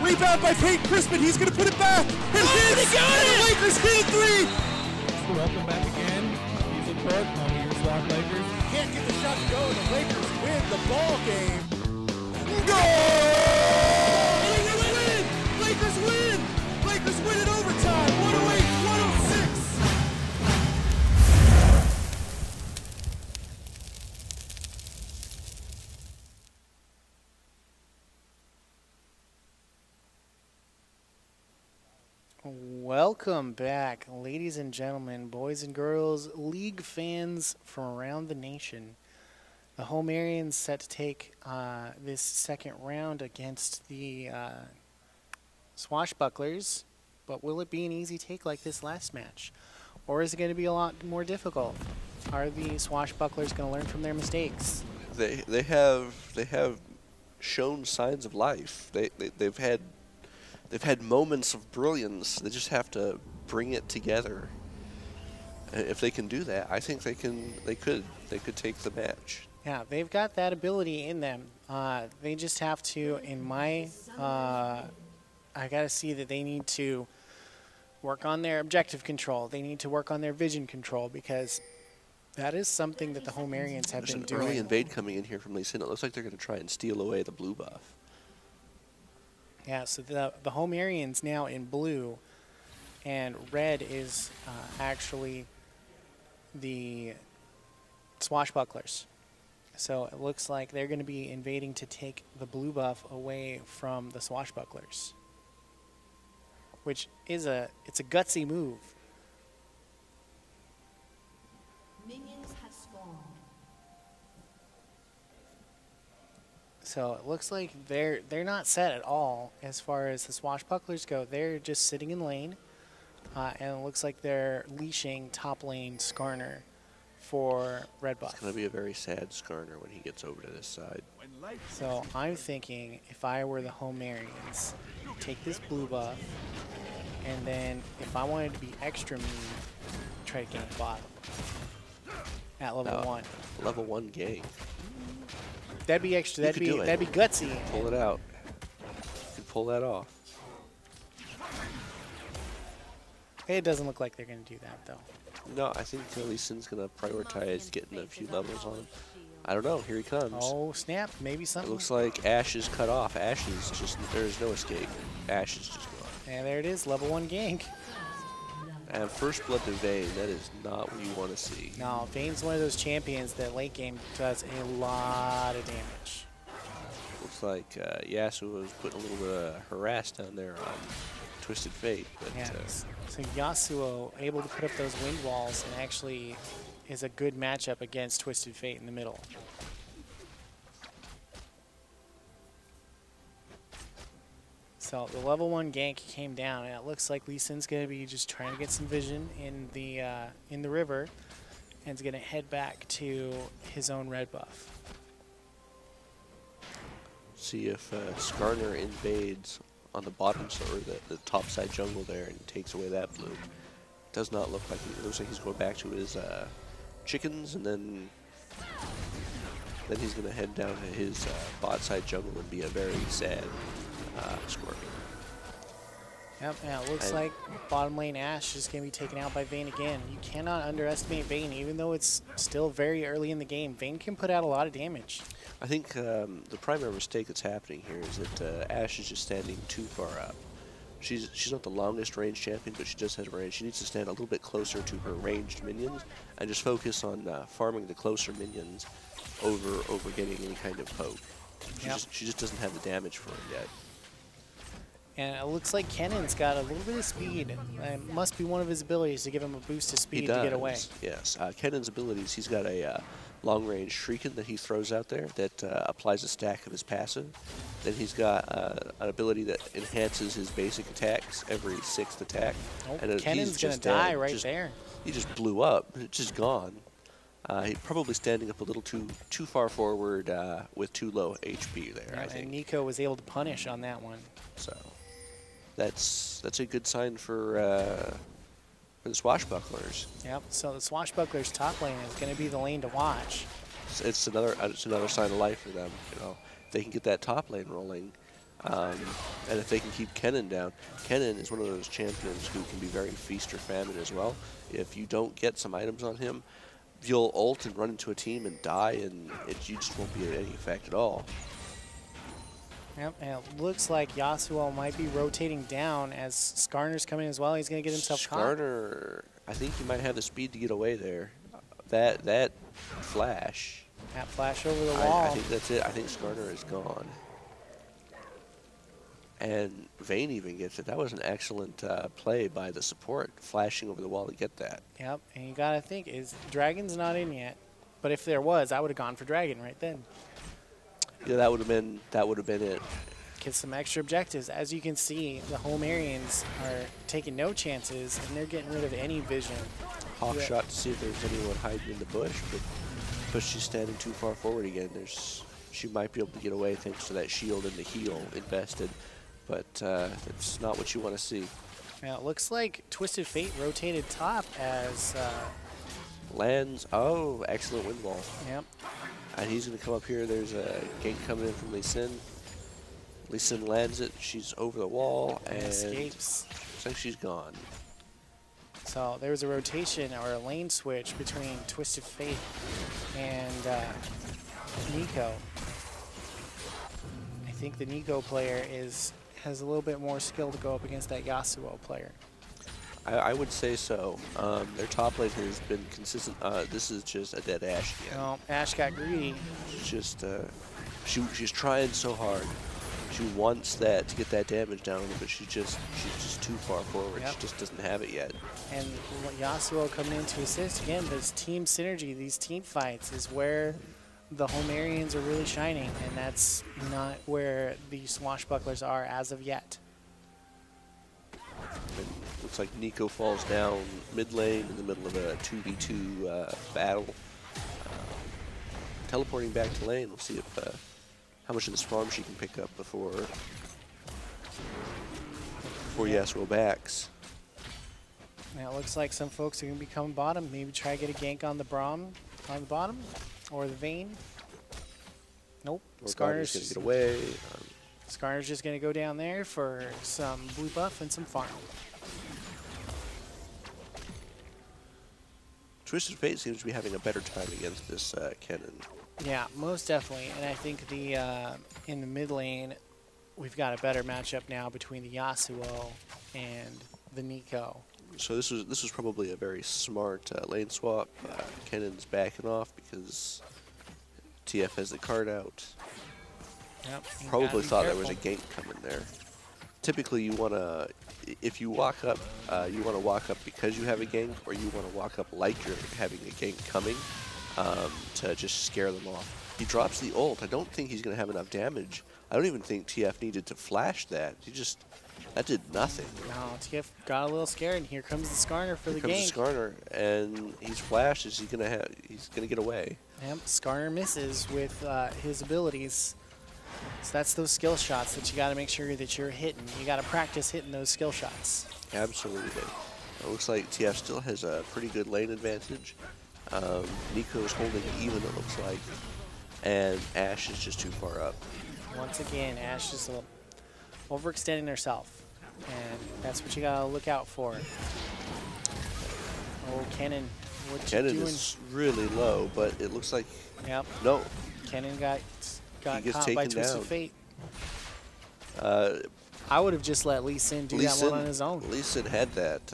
Rebound by Peyton Crispin. He's going to put it back. And hits. The Lakers hit three. Welcome back again. Music Court, Homerians, SWOCC. Can't get the shot to go, and the Lakers win the ball game. Go! Lakers win! Lakers win in overtime. 108-106. Welcome back, ladies and gentlemen, boys and girls, league fans from around the nation. The Homerians set to take this second round against the Swashbucklers, but will it be an easy take like this last match? Or is it going to be a lot more difficult? Are the Swashbucklers going to learn from their mistakes? They have shown signs of life. They've had moments of brilliance. They just have to bring it together. And if they can do that, I think they could take the match. Yeah, they've got that ability in them. They just have to, I got to see that they need to work on their objective control. They need to work on their vision control, because that is something that the Homerians have been doing. There's an early invade coming in here from Lee Sin. It looks like they're going to try and steal away the blue buff. Yeah, so the Homerians now in blue, and red is actually the Swashbucklers. So it looks like they're going to be invading to take the blue buff away from the Swashbucklers, which is it's a gutsy move. Minions have spawned. So it looks like they're not set at all as far as the Swashbucklers go. They're just sitting in lane, and it looks like they're leashing top lane Skarner for red buff. It's going to be a very sad Skarner when he gets over to this side. So I'm thinking, if I were the Homerians, take this blue buff, and then if I wanted to be extra mean, try to gank bottom at level 1. Level 1 gank. That'd be extra. That'd be gutsy. Pull it out. You can pull that off. It doesn't look like they're going to do that, though. No, I think Lee Sin's going to prioritize getting a few levels on him. I don't know. Here he comes. Oh, snap. Maybe something. It looks like Ash is cut off. Ash is just, there's no escape. Ash is just gone. And there it is, level 1 gank. And first blood to Vayne, that is not what you want to see. No, Vayne's one of those champions that late game does a lot of damage. Looks like Yasuo was putting a little bit of harass down there on Twisted Fate. But, yeah, so Yasuo able to put up those wind walls and actually is a good matchup against Twisted Fate in the middle. So the level 1 gank came down, and it looks like Lee Sin's going to be just trying to get some vision in the river, and is going to head back to his own red buff. See if Skarner invades on the bottom or the top side jungle there and takes away that blue. Does not look like it looks like he's going back to his chickens, and then he's going to head down to his bot side jungle and be a very sad Scorpion. Yep, and it looks like bottom lane Ashe is going to be taken out by Vayne again. You cannot underestimate Vayne, even though it's still very early in the game. Vayne can put out a lot of damage. I think the primary mistake that's happening here is that Ashe is just standing too far up. She's not the longest range champion, but she does have range. She needs to stand a little bit closer to her ranged minions and just focus on farming the closer minions over getting any kind of poke. She just doesn't have the damage for it yet. And it looks like Kennon's got a little bit of speed. It must be one of his abilities to give him a boost of speed to get away. Yes, Kennon's abilities, he's got a long-range Shriekin that he throws out there that applies a stack of his passive. Then he's got an ability that enhances his basic attacks every 6th attack. Oh, and Kennon's going to die right there. He just blew up. It's just gone. He's probably standing up a little too far forward with too low HP there, I think. And Nico was able to punish on that one. So that's a good sign for the Swashbucklers. Yep. So the Swashbucklers top lane is going to be the lane to watch. It's another sign of life for them. You know, if they can get that top lane rolling, and if they can keep Kennon down. Kennon is one of those champions who can be very feast or famine as well. If you don't get some items on him, you'll ult and run into a team and die, and you just won't be at any effect at all. Yep, and it looks like Yasuo might be rotating down as Skarner's coming as well. He's going to get himself caught. Skarner, I think he might have the speed to get away there. That flash. That flash over the wall. I think that's it. I think Skarner is gone. And Vayne even gets it. That was an excellent play by the support, flashing over the wall to get that. Yep, and you got to think, Dragon's not in yet. But if there was, I would have gone for Dragon right then. Yeah, that would have been it. Get some extra objectives. As you can see, the Homerians are taking no chances, and they're getting rid of any vision. Hawk shot to see if there's anyone hiding in the bush, but she's standing too far forward again. She might be able to get away thanks to that shield and the heal invested, but it's not what you want to see. Now it looks like Twisted Fate rotated top as lands. Oh, excellent wind wall. Yep. And he's going to come up here. There's a gank coming in from Lee Sin. Lee Sin lands it. She's over the wall and escapes. Looks like she's gone. So there was a rotation or a lane switch between Twisted Fate and Nico. I think the Nico player has a little bit more skill to go up against that Yasuo player. I would say so. Their top lane has been consistent. This is just a dead Ashe again. No, Ashe got greedy. She's just she's trying so hard. She wants that to get that damage down, but she's just too far forward. Yep. She just doesn't have it yet. And Yasuo coming in to assist again. This team synergy, these team fights, is where the Homerians are really shining, and that's not where the Swashbucklers are as of yet. And looks like Nico falls down mid lane in the middle of a 2v2 battle. Teleporting back to lane. We'll see if how much of this farm she can pick up before Yasuo backs. Now it looks like some folks are going to be coming bottom. Maybe try to get a gank on the Braum on the bottom or the Vayne. Nope. Skarner's going to get away. Skarner's just going to go down there for some blue buff and some farm. Twisted Fate seems to be having a better time against this Kennen. Yeah, most definitely. And I think the in the mid lane, we've got a better matchup now between the Yasuo and the Nico. So this was probably a very smart lane swap. Kennon's backing off because TF has the card out. Yep, probably thought there was a gank coming there. Typically, you want to, if you walk up, you want to walk up because you have a gank, or you want to walk up like you're having a gank coming to just scare them off. He drops the ult. I don't think he's going to have enough damage. I don't even think TF needed to flash that. That did nothing. No, TF got a little scared, and here comes the Skarner for the gank. Here comes the Skarner, and he's flashed. He's gonna get away. Yep, Skarner misses with his abilities. So that's those skill shots that you got to make sure that you're hitting. You got to practice hitting those skill shots. Absolutely. It looks like TF still has a pretty good lane advantage. Nico's holding it even, it looks like, and Ashe is just too far up. Once again, Ashe is overextending herself. And that's what you gotta look out for. Oh, Kennen, what you Kennen doing? is really low, but it looks like Yep. no. Kennen got He gets caught by taken Twisted down. Fate. I I would have just let Lee Sin do that one on his own. Lee Sin had that.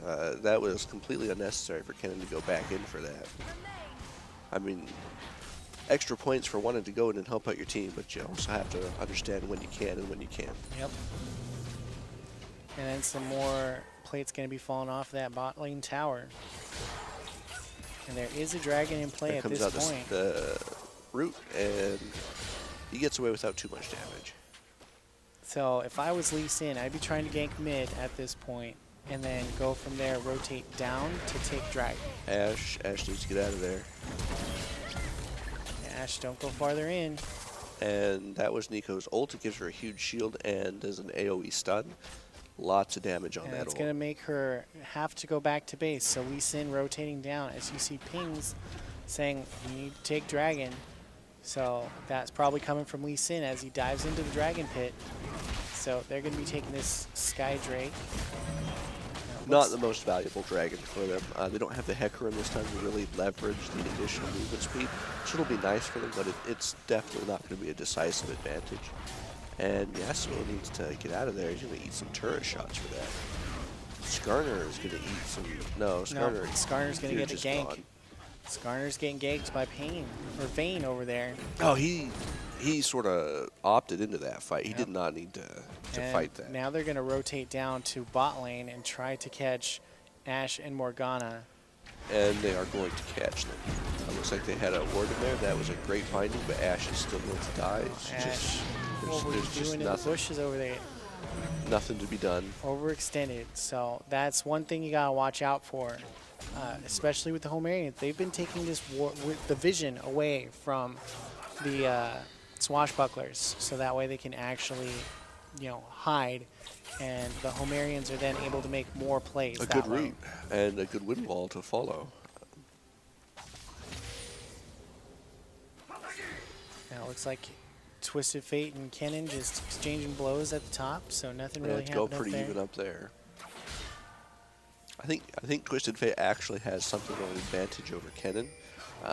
That was completely unnecessary for Kennen to go back in for that. I mean, extra points for wanting to go in and help out your team, but you also have to understand when you can and when you can't. Yep. And then some more plates going to be falling off that bot lane tower. And there is a dragon in play There at comes this out point. the root, and he gets away without too much damage. So if I was Lee Sin, I'd be trying to gank mid at this point, and then go from there, rotate down to take dragon. Ash needs to get out of there. Ash, don't go farther in. And that was Nico's ult. It gives her a huge shield and does an AoE stun. Lots of damage on And that it's ult. going to make her have to go back to base. So Lee Sin rotating down as you see pings saying you need to take dragon. So that's probably coming from Lee Sin as he dives into the dragon pit. So they're going to be taking this Sky Drake. Not the most valuable dragon for them. They don't have the Hecarim this time to really leverage the additional movement speed, so it'll be nice for them, but it's definitely not going to be a decisive advantage. And Yasuo needs to get out of there. He's going to eat some turret shots for that. Skarner is going to eat some... No, Skarner. No, Skarner's going to get a just gank. gone. Skarner's getting ganked by Vayne over there. Oh, he sort of opted into that fight. He did not need to And fight that. now they're going to rotate down to bot lane and try to catch Ashe and Morgana. And they are going to catch them. It looks like they had a ward in there. That was a great finding, but Ashe is still going to die. It's Ashe, what were you there's just doing in the nothing. bushes over there? Nothing to be done. Overextended. So that's one thing you got to watch out for, especially with the Homerians. They've been taking this the vision away from the Swashbucklers, so that way they can actually, hide, and the Homerians are then able to make more plays. A good route and a good wind wall to follow. Now it looks like Twisted Fate and Kennen just exchanging blows at the top, so nothing really It's happened go pretty up there. even up there. I think Twisted Fate actually has something of an advantage over Kennen,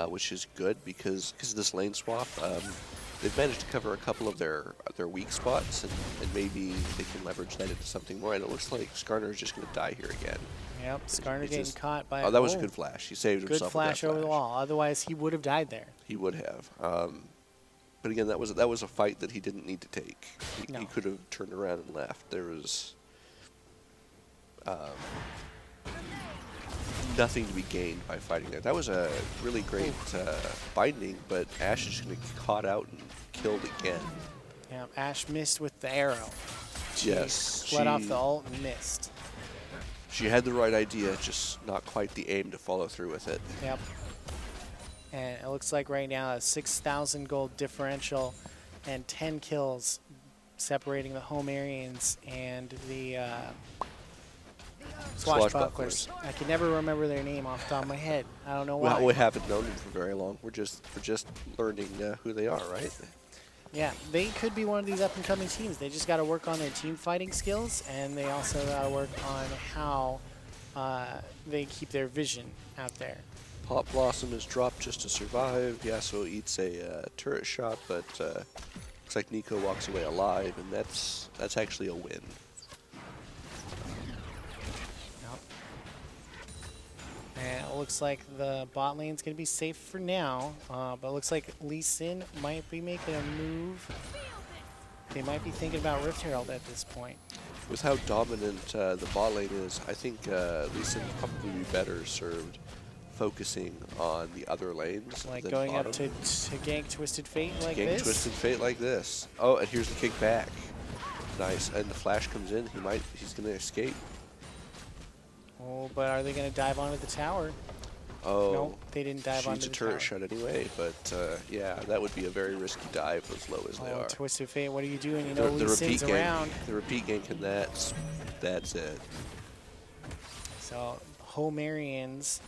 which is good because of this lane swap. They've managed to cover a couple of their weak spots, and maybe they can leverage that into something more. And it looks like Skarner is just going to die here again. Yep, Skarner getting caught by. Oh, that was a good flash. He saved himself. Good flash with that over the wall. Otherwise, he would have died there. He would have. But again, that was a fight that he didn't need to take. He could have turned around and left. There was nothing to be gained by fighting there. That was a really great binding, but Ashe is just going to get caught out and killed again. Yeah, Ashe missed with the arrow. Yes, Let off the ult and missed. She had the right idea, just not quite the aim to follow through with it. Yep. And it looks like right now a 6,000 gold differential and 10 kills separating the Homerians and the Swashbucklers. I can never remember their name off the top of my head. I don't know why. Well, we haven't known them for very long. We're just learning who they are, right? Yeah, they could be one of these up-and-coming teams. They just got to work on their team fighting skills, and they also got to work on how they keep their vision out there. Pop Blossom is dropped just to survive. Yasuo eats a turret shot, but looks like Nico walks away alive, and that's actually a win. And it looks like the bot lane's going to be safe for now, but it looks like Lee Sin might be making a move. They might be thinking about Rift Herald at this point. With how dominant the bot lane is, I think Lee Sin would probably be better served focusing on the other lanes. Like than going bottom. up to gank Twisted Fate like Gank this. Twisted Fate like this. Oh, and here's the kick back. Nice, and the flash comes in. He's going to escape. Oh, but are they going to dive onto the tower? Oh, no, they didn't dive onto shoots the a turret tower. shot anyway, but yeah, that would be a very risky dive as low as they are. Twisted Fate, what are you doing? You know, The Lee Sin's repeat around. gank, the repeat gank, and that's it. So Homerians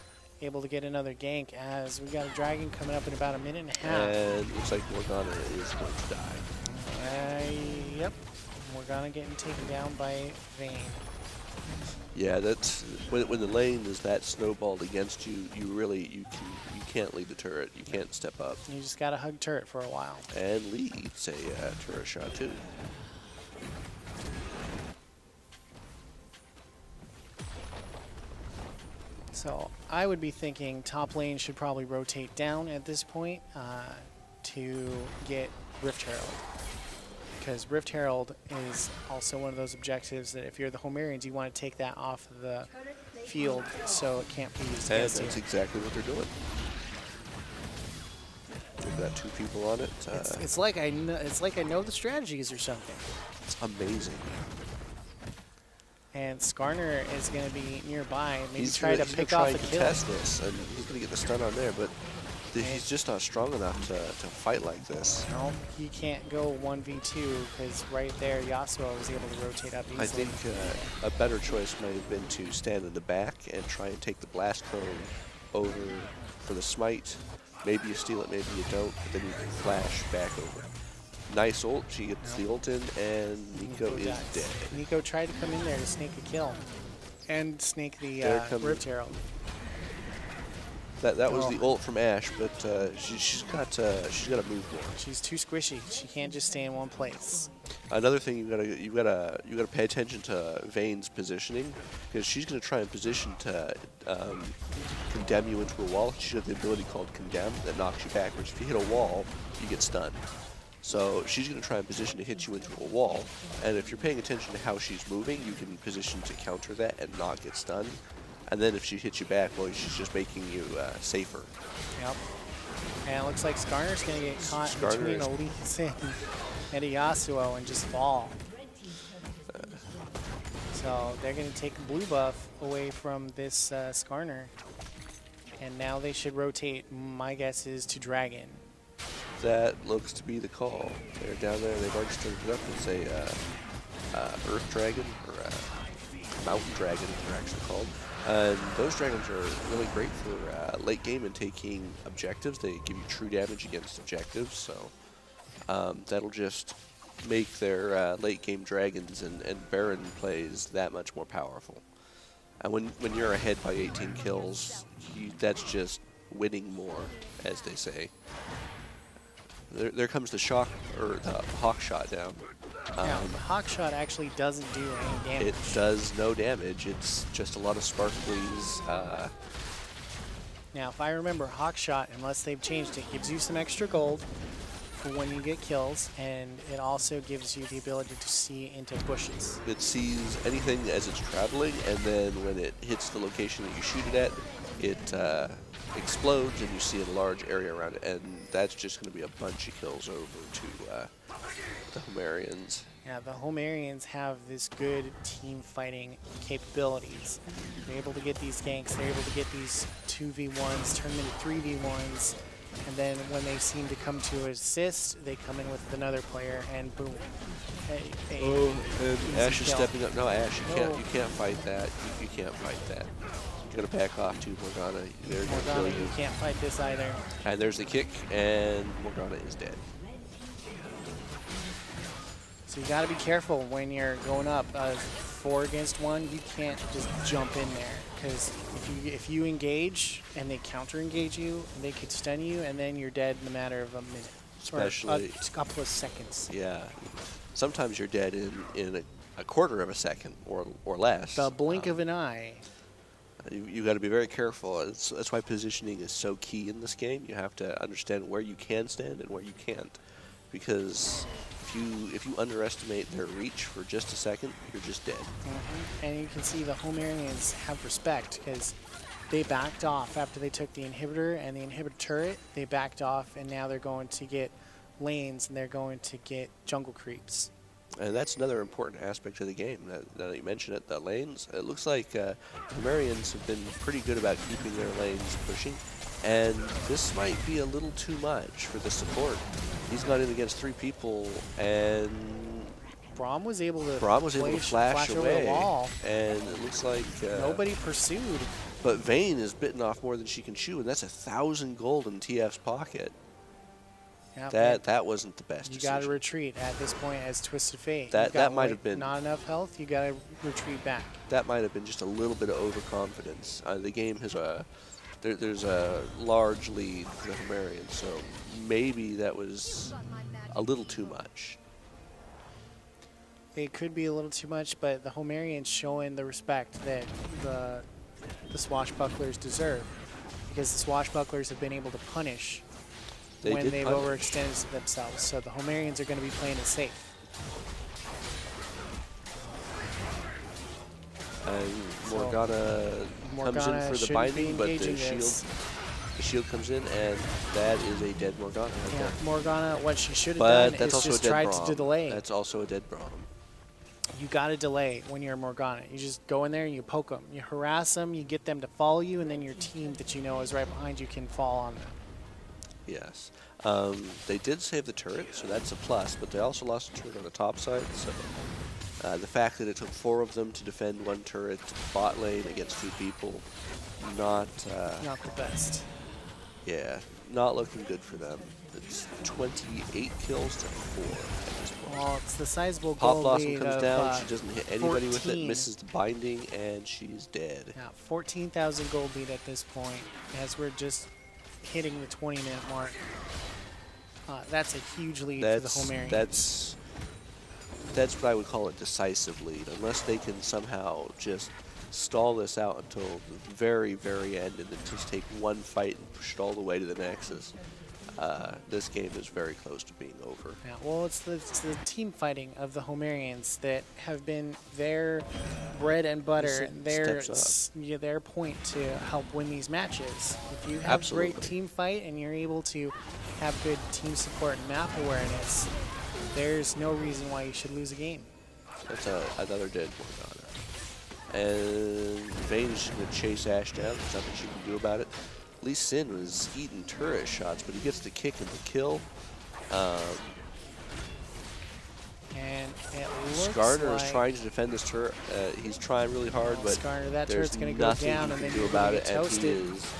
able to get another gank as we got a dragon coming up in about a minute and a half. And looks like Morgana is going to die. Yep, Morgana getting taken down by Vayne. Yeah, that's when the lane is that snowballed against you. You can't lead the turret. You can't step up. You just gotta hug turret for a while. And leads a turret shot too. So I would be thinking top lane should probably rotate down at this point to get Rift Herald. Because Rift Herald is also one of those objectives that if you're the Homerians, you want to take that off the field so it can't be used And against that's you. exactly what they're doing. They've got 2 people on it. It's like I know the strategies or something. It's amazing. And Skarner is going to be nearby. Maybe He's try gonna to pick off a kill. Test this, and he's going to get the stun on there, but he's just not strong enough to fight like this. No, he can't go 1v2 because right there Yasuo was able to rotate up easily. I think a better choice might have been to stand in the back and try and take the blast cone over for the smite. Maybe you steal it, maybe you don't, but then you can flash back over. Nice ult, she gets the ult in, and Nico is dead. Nico tried to come in there to snake a kill and snake the Rift Herald. That was the ult from Ashe, but she's got to move more. She's too squishy. She can't just stay in one place. Another thing you gotta pay attention to Vayne's positioning, because she's gonna try and position to condemn you into a wall. She's got the ability called condemn that knocks you backwards. If you hit a wall, you get stunned. So she's going to try and position to hit you into a wall, and if you're paying attention to how she's moving, you can position to counter that and not get stunned. And then if she hits you back, well, she's just making you safer. Yep. And it looks like Skarner's going to get caught between a Lee Sin and a Yasuo and just fall. So they're going to take blue buff away from this Skarner. And now they should rotate, my guess is, to Dragon. That looks to be the call. They're down there. They've already started it up. It's a Earth Dragon, or Mountain Dragon, they're actually called. And those dragons are really great for late game and taking objectives. They give you true damage against objectives, so that'll just make their late game dragons and Baron plays that much more powerful. And when you're ahead by 18 kills, that's just winning more, as they say. There comes the shock, or the hawk shot down. Yeah, the hawk shot actually doesn't do any damage. It does no damage. It's just a lot of sparklies. Now, if I remember, hawk shot, unless they've changed it, gives you some extra gold for when you get kills, and it also gives you the ability to see into bushes. It sees anything as it's traveling, and then when it hits the location that you shoot it at, it explodes and you see a large area around it, and that's just going to be a bunch of kills over to the Homerians. Yeah, the Homerians have this good team fighting capabilities. They're able to get these ganks, they're able to get these 2v1s, turn them into 3v1s, and then when they seem to come to assist, they come in with another player, and boom. And Ashe is stepping up. No, Ashe, you can't fight that. You can't fight that. You're gonna back off to Morgana. Morgana, you can't fight this either. And there's the kick, and Morgana is dead. So you gotta be careful when you're going up 4 against 1. You can't just jump in there, because if you engage and they counter engage you, they could stun you, and then you're dead in a matter of a minute. Especially a couple of seconds. Yeah. Sometimes you're dead in a quarter of a second or less. The blink of an eye. You got to be very careful. That's why positioning is so key in this game. You have to understand where you can stand and where you can't, because if you underestimate their reach for just a second, you're just dead. And you can see the Homerians have respect, because they backed off after they took the inhibitor and the inhibitor turret. They backed off, and now they're going to get lanes, and they're going to get jungle creeps. And that's another important aspect of the game. Now that you mention it, the lanes, it looks like the Homerians have been pretty good about keeping their lanes pushing, and this might be a little too much for the support. He's got in against 3 people, and Braum was able to flash away, the wall, and it looks like nobody pursued. But Vayne is bitten off more than she can chew, and that's 1,000 gold in TF's pocket. Yep. That wasn't the best You decision. got to retreat at this point as Twisted Fate. That might have been not enough health. You got to retreat back. That might have been just a little bit of overconfidence. The game has there's a large lead for the Homerians, so maybe that was a little too much. It could be a little too much, but the Homerians showing the respect that the Swashbucklers deserve, because the Swashbucklers have been able to punish when they've overextended themselves. So the Homerians are going to be playing it safe. And Morgana comes in for the binding, but the shield comes in, and that is a dead Morgana. Yeah, Morgana, what she should have done is just tried to delay. That's also a dead Braum. You got to delay when you're Morgana. You just go in there and you poke them. You harass them, you get them to follow you, and then your team that you know is right behind you can fall on them. Yes. They did save the turret, so that's a plus, but they also lost a turret on the top side, so the fact that it took 4 of them to defend 1 turret bot lane against 2 people, not the best. Yeah, not looking good for them. It's 28 kills to 4 at this point. Well, it's the sizable Pop goal Blossom lead comes of, down, she doesn't hit anybody 14. with it, misses the binding, and she's dead. Yeah, 14,000 gold lead at this point, as we're just hitting the 20-minute mark. That's a huge lead for the Homerians. That's what I would call a decisive lead, unless they can somehow just stall this out until the very, very end and then just take one fight and push it all the way to the Nexus. This game is very close to being over. Yeah, well, it's the team fighting of the Homerians that have been their bread and butter, their point to help win these matches. If you have great team fight and you're able to have good team support and map awareness, there's no reason why you should lose a game. That's another dead Morgana. And Vane's going to chase Ashe down. There's nothing she can do about it. Lee Sin was eating turret shots, but he gets the kick and the kill. And it looks Skarner is trying to defend this turret. He's trying really hard, but Skarner, that there's turret's going to go down, and then do about it, and he's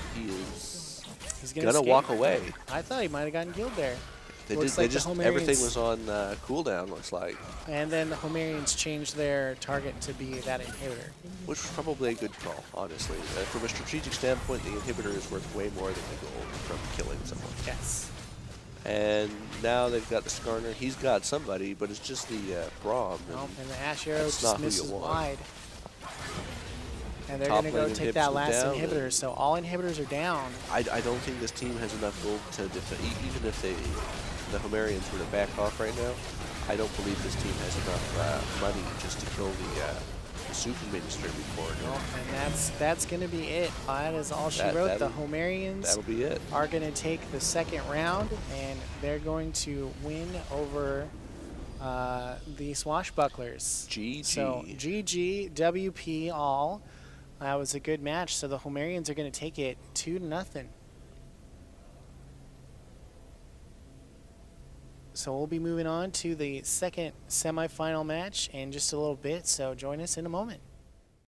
going to walk away. I thought he might have gotten killed there. Everything was on cooldown, looks like. And then the Homerians changed their target to be that inhibitor. Which was probably a good call, honestly. From a strategic standpoint, the inhibitor is worth way more than the gold from killing someone. Yes. And now they've got the Skarner. He's got somebody, but it's just the Braum. And the Ashe Arrow just misses wide. And they're going to go take that last inhibitor, so all inhibitors are down. I don't think this team has enough gold to defend, even if the Homerians were to back off right now. I don't believe this team has enough money just to kill the Super Minister before. And that's going to be it. That is all she wrote. The Homerians are going to take the second round, and they're going to win over the Swashbucklers. GG. So GG, WP all. That was a good match. So the Homerians are going to take it 2-0. So we'll be moving on to the second semifinal match in just a little bit. So join us in a moment.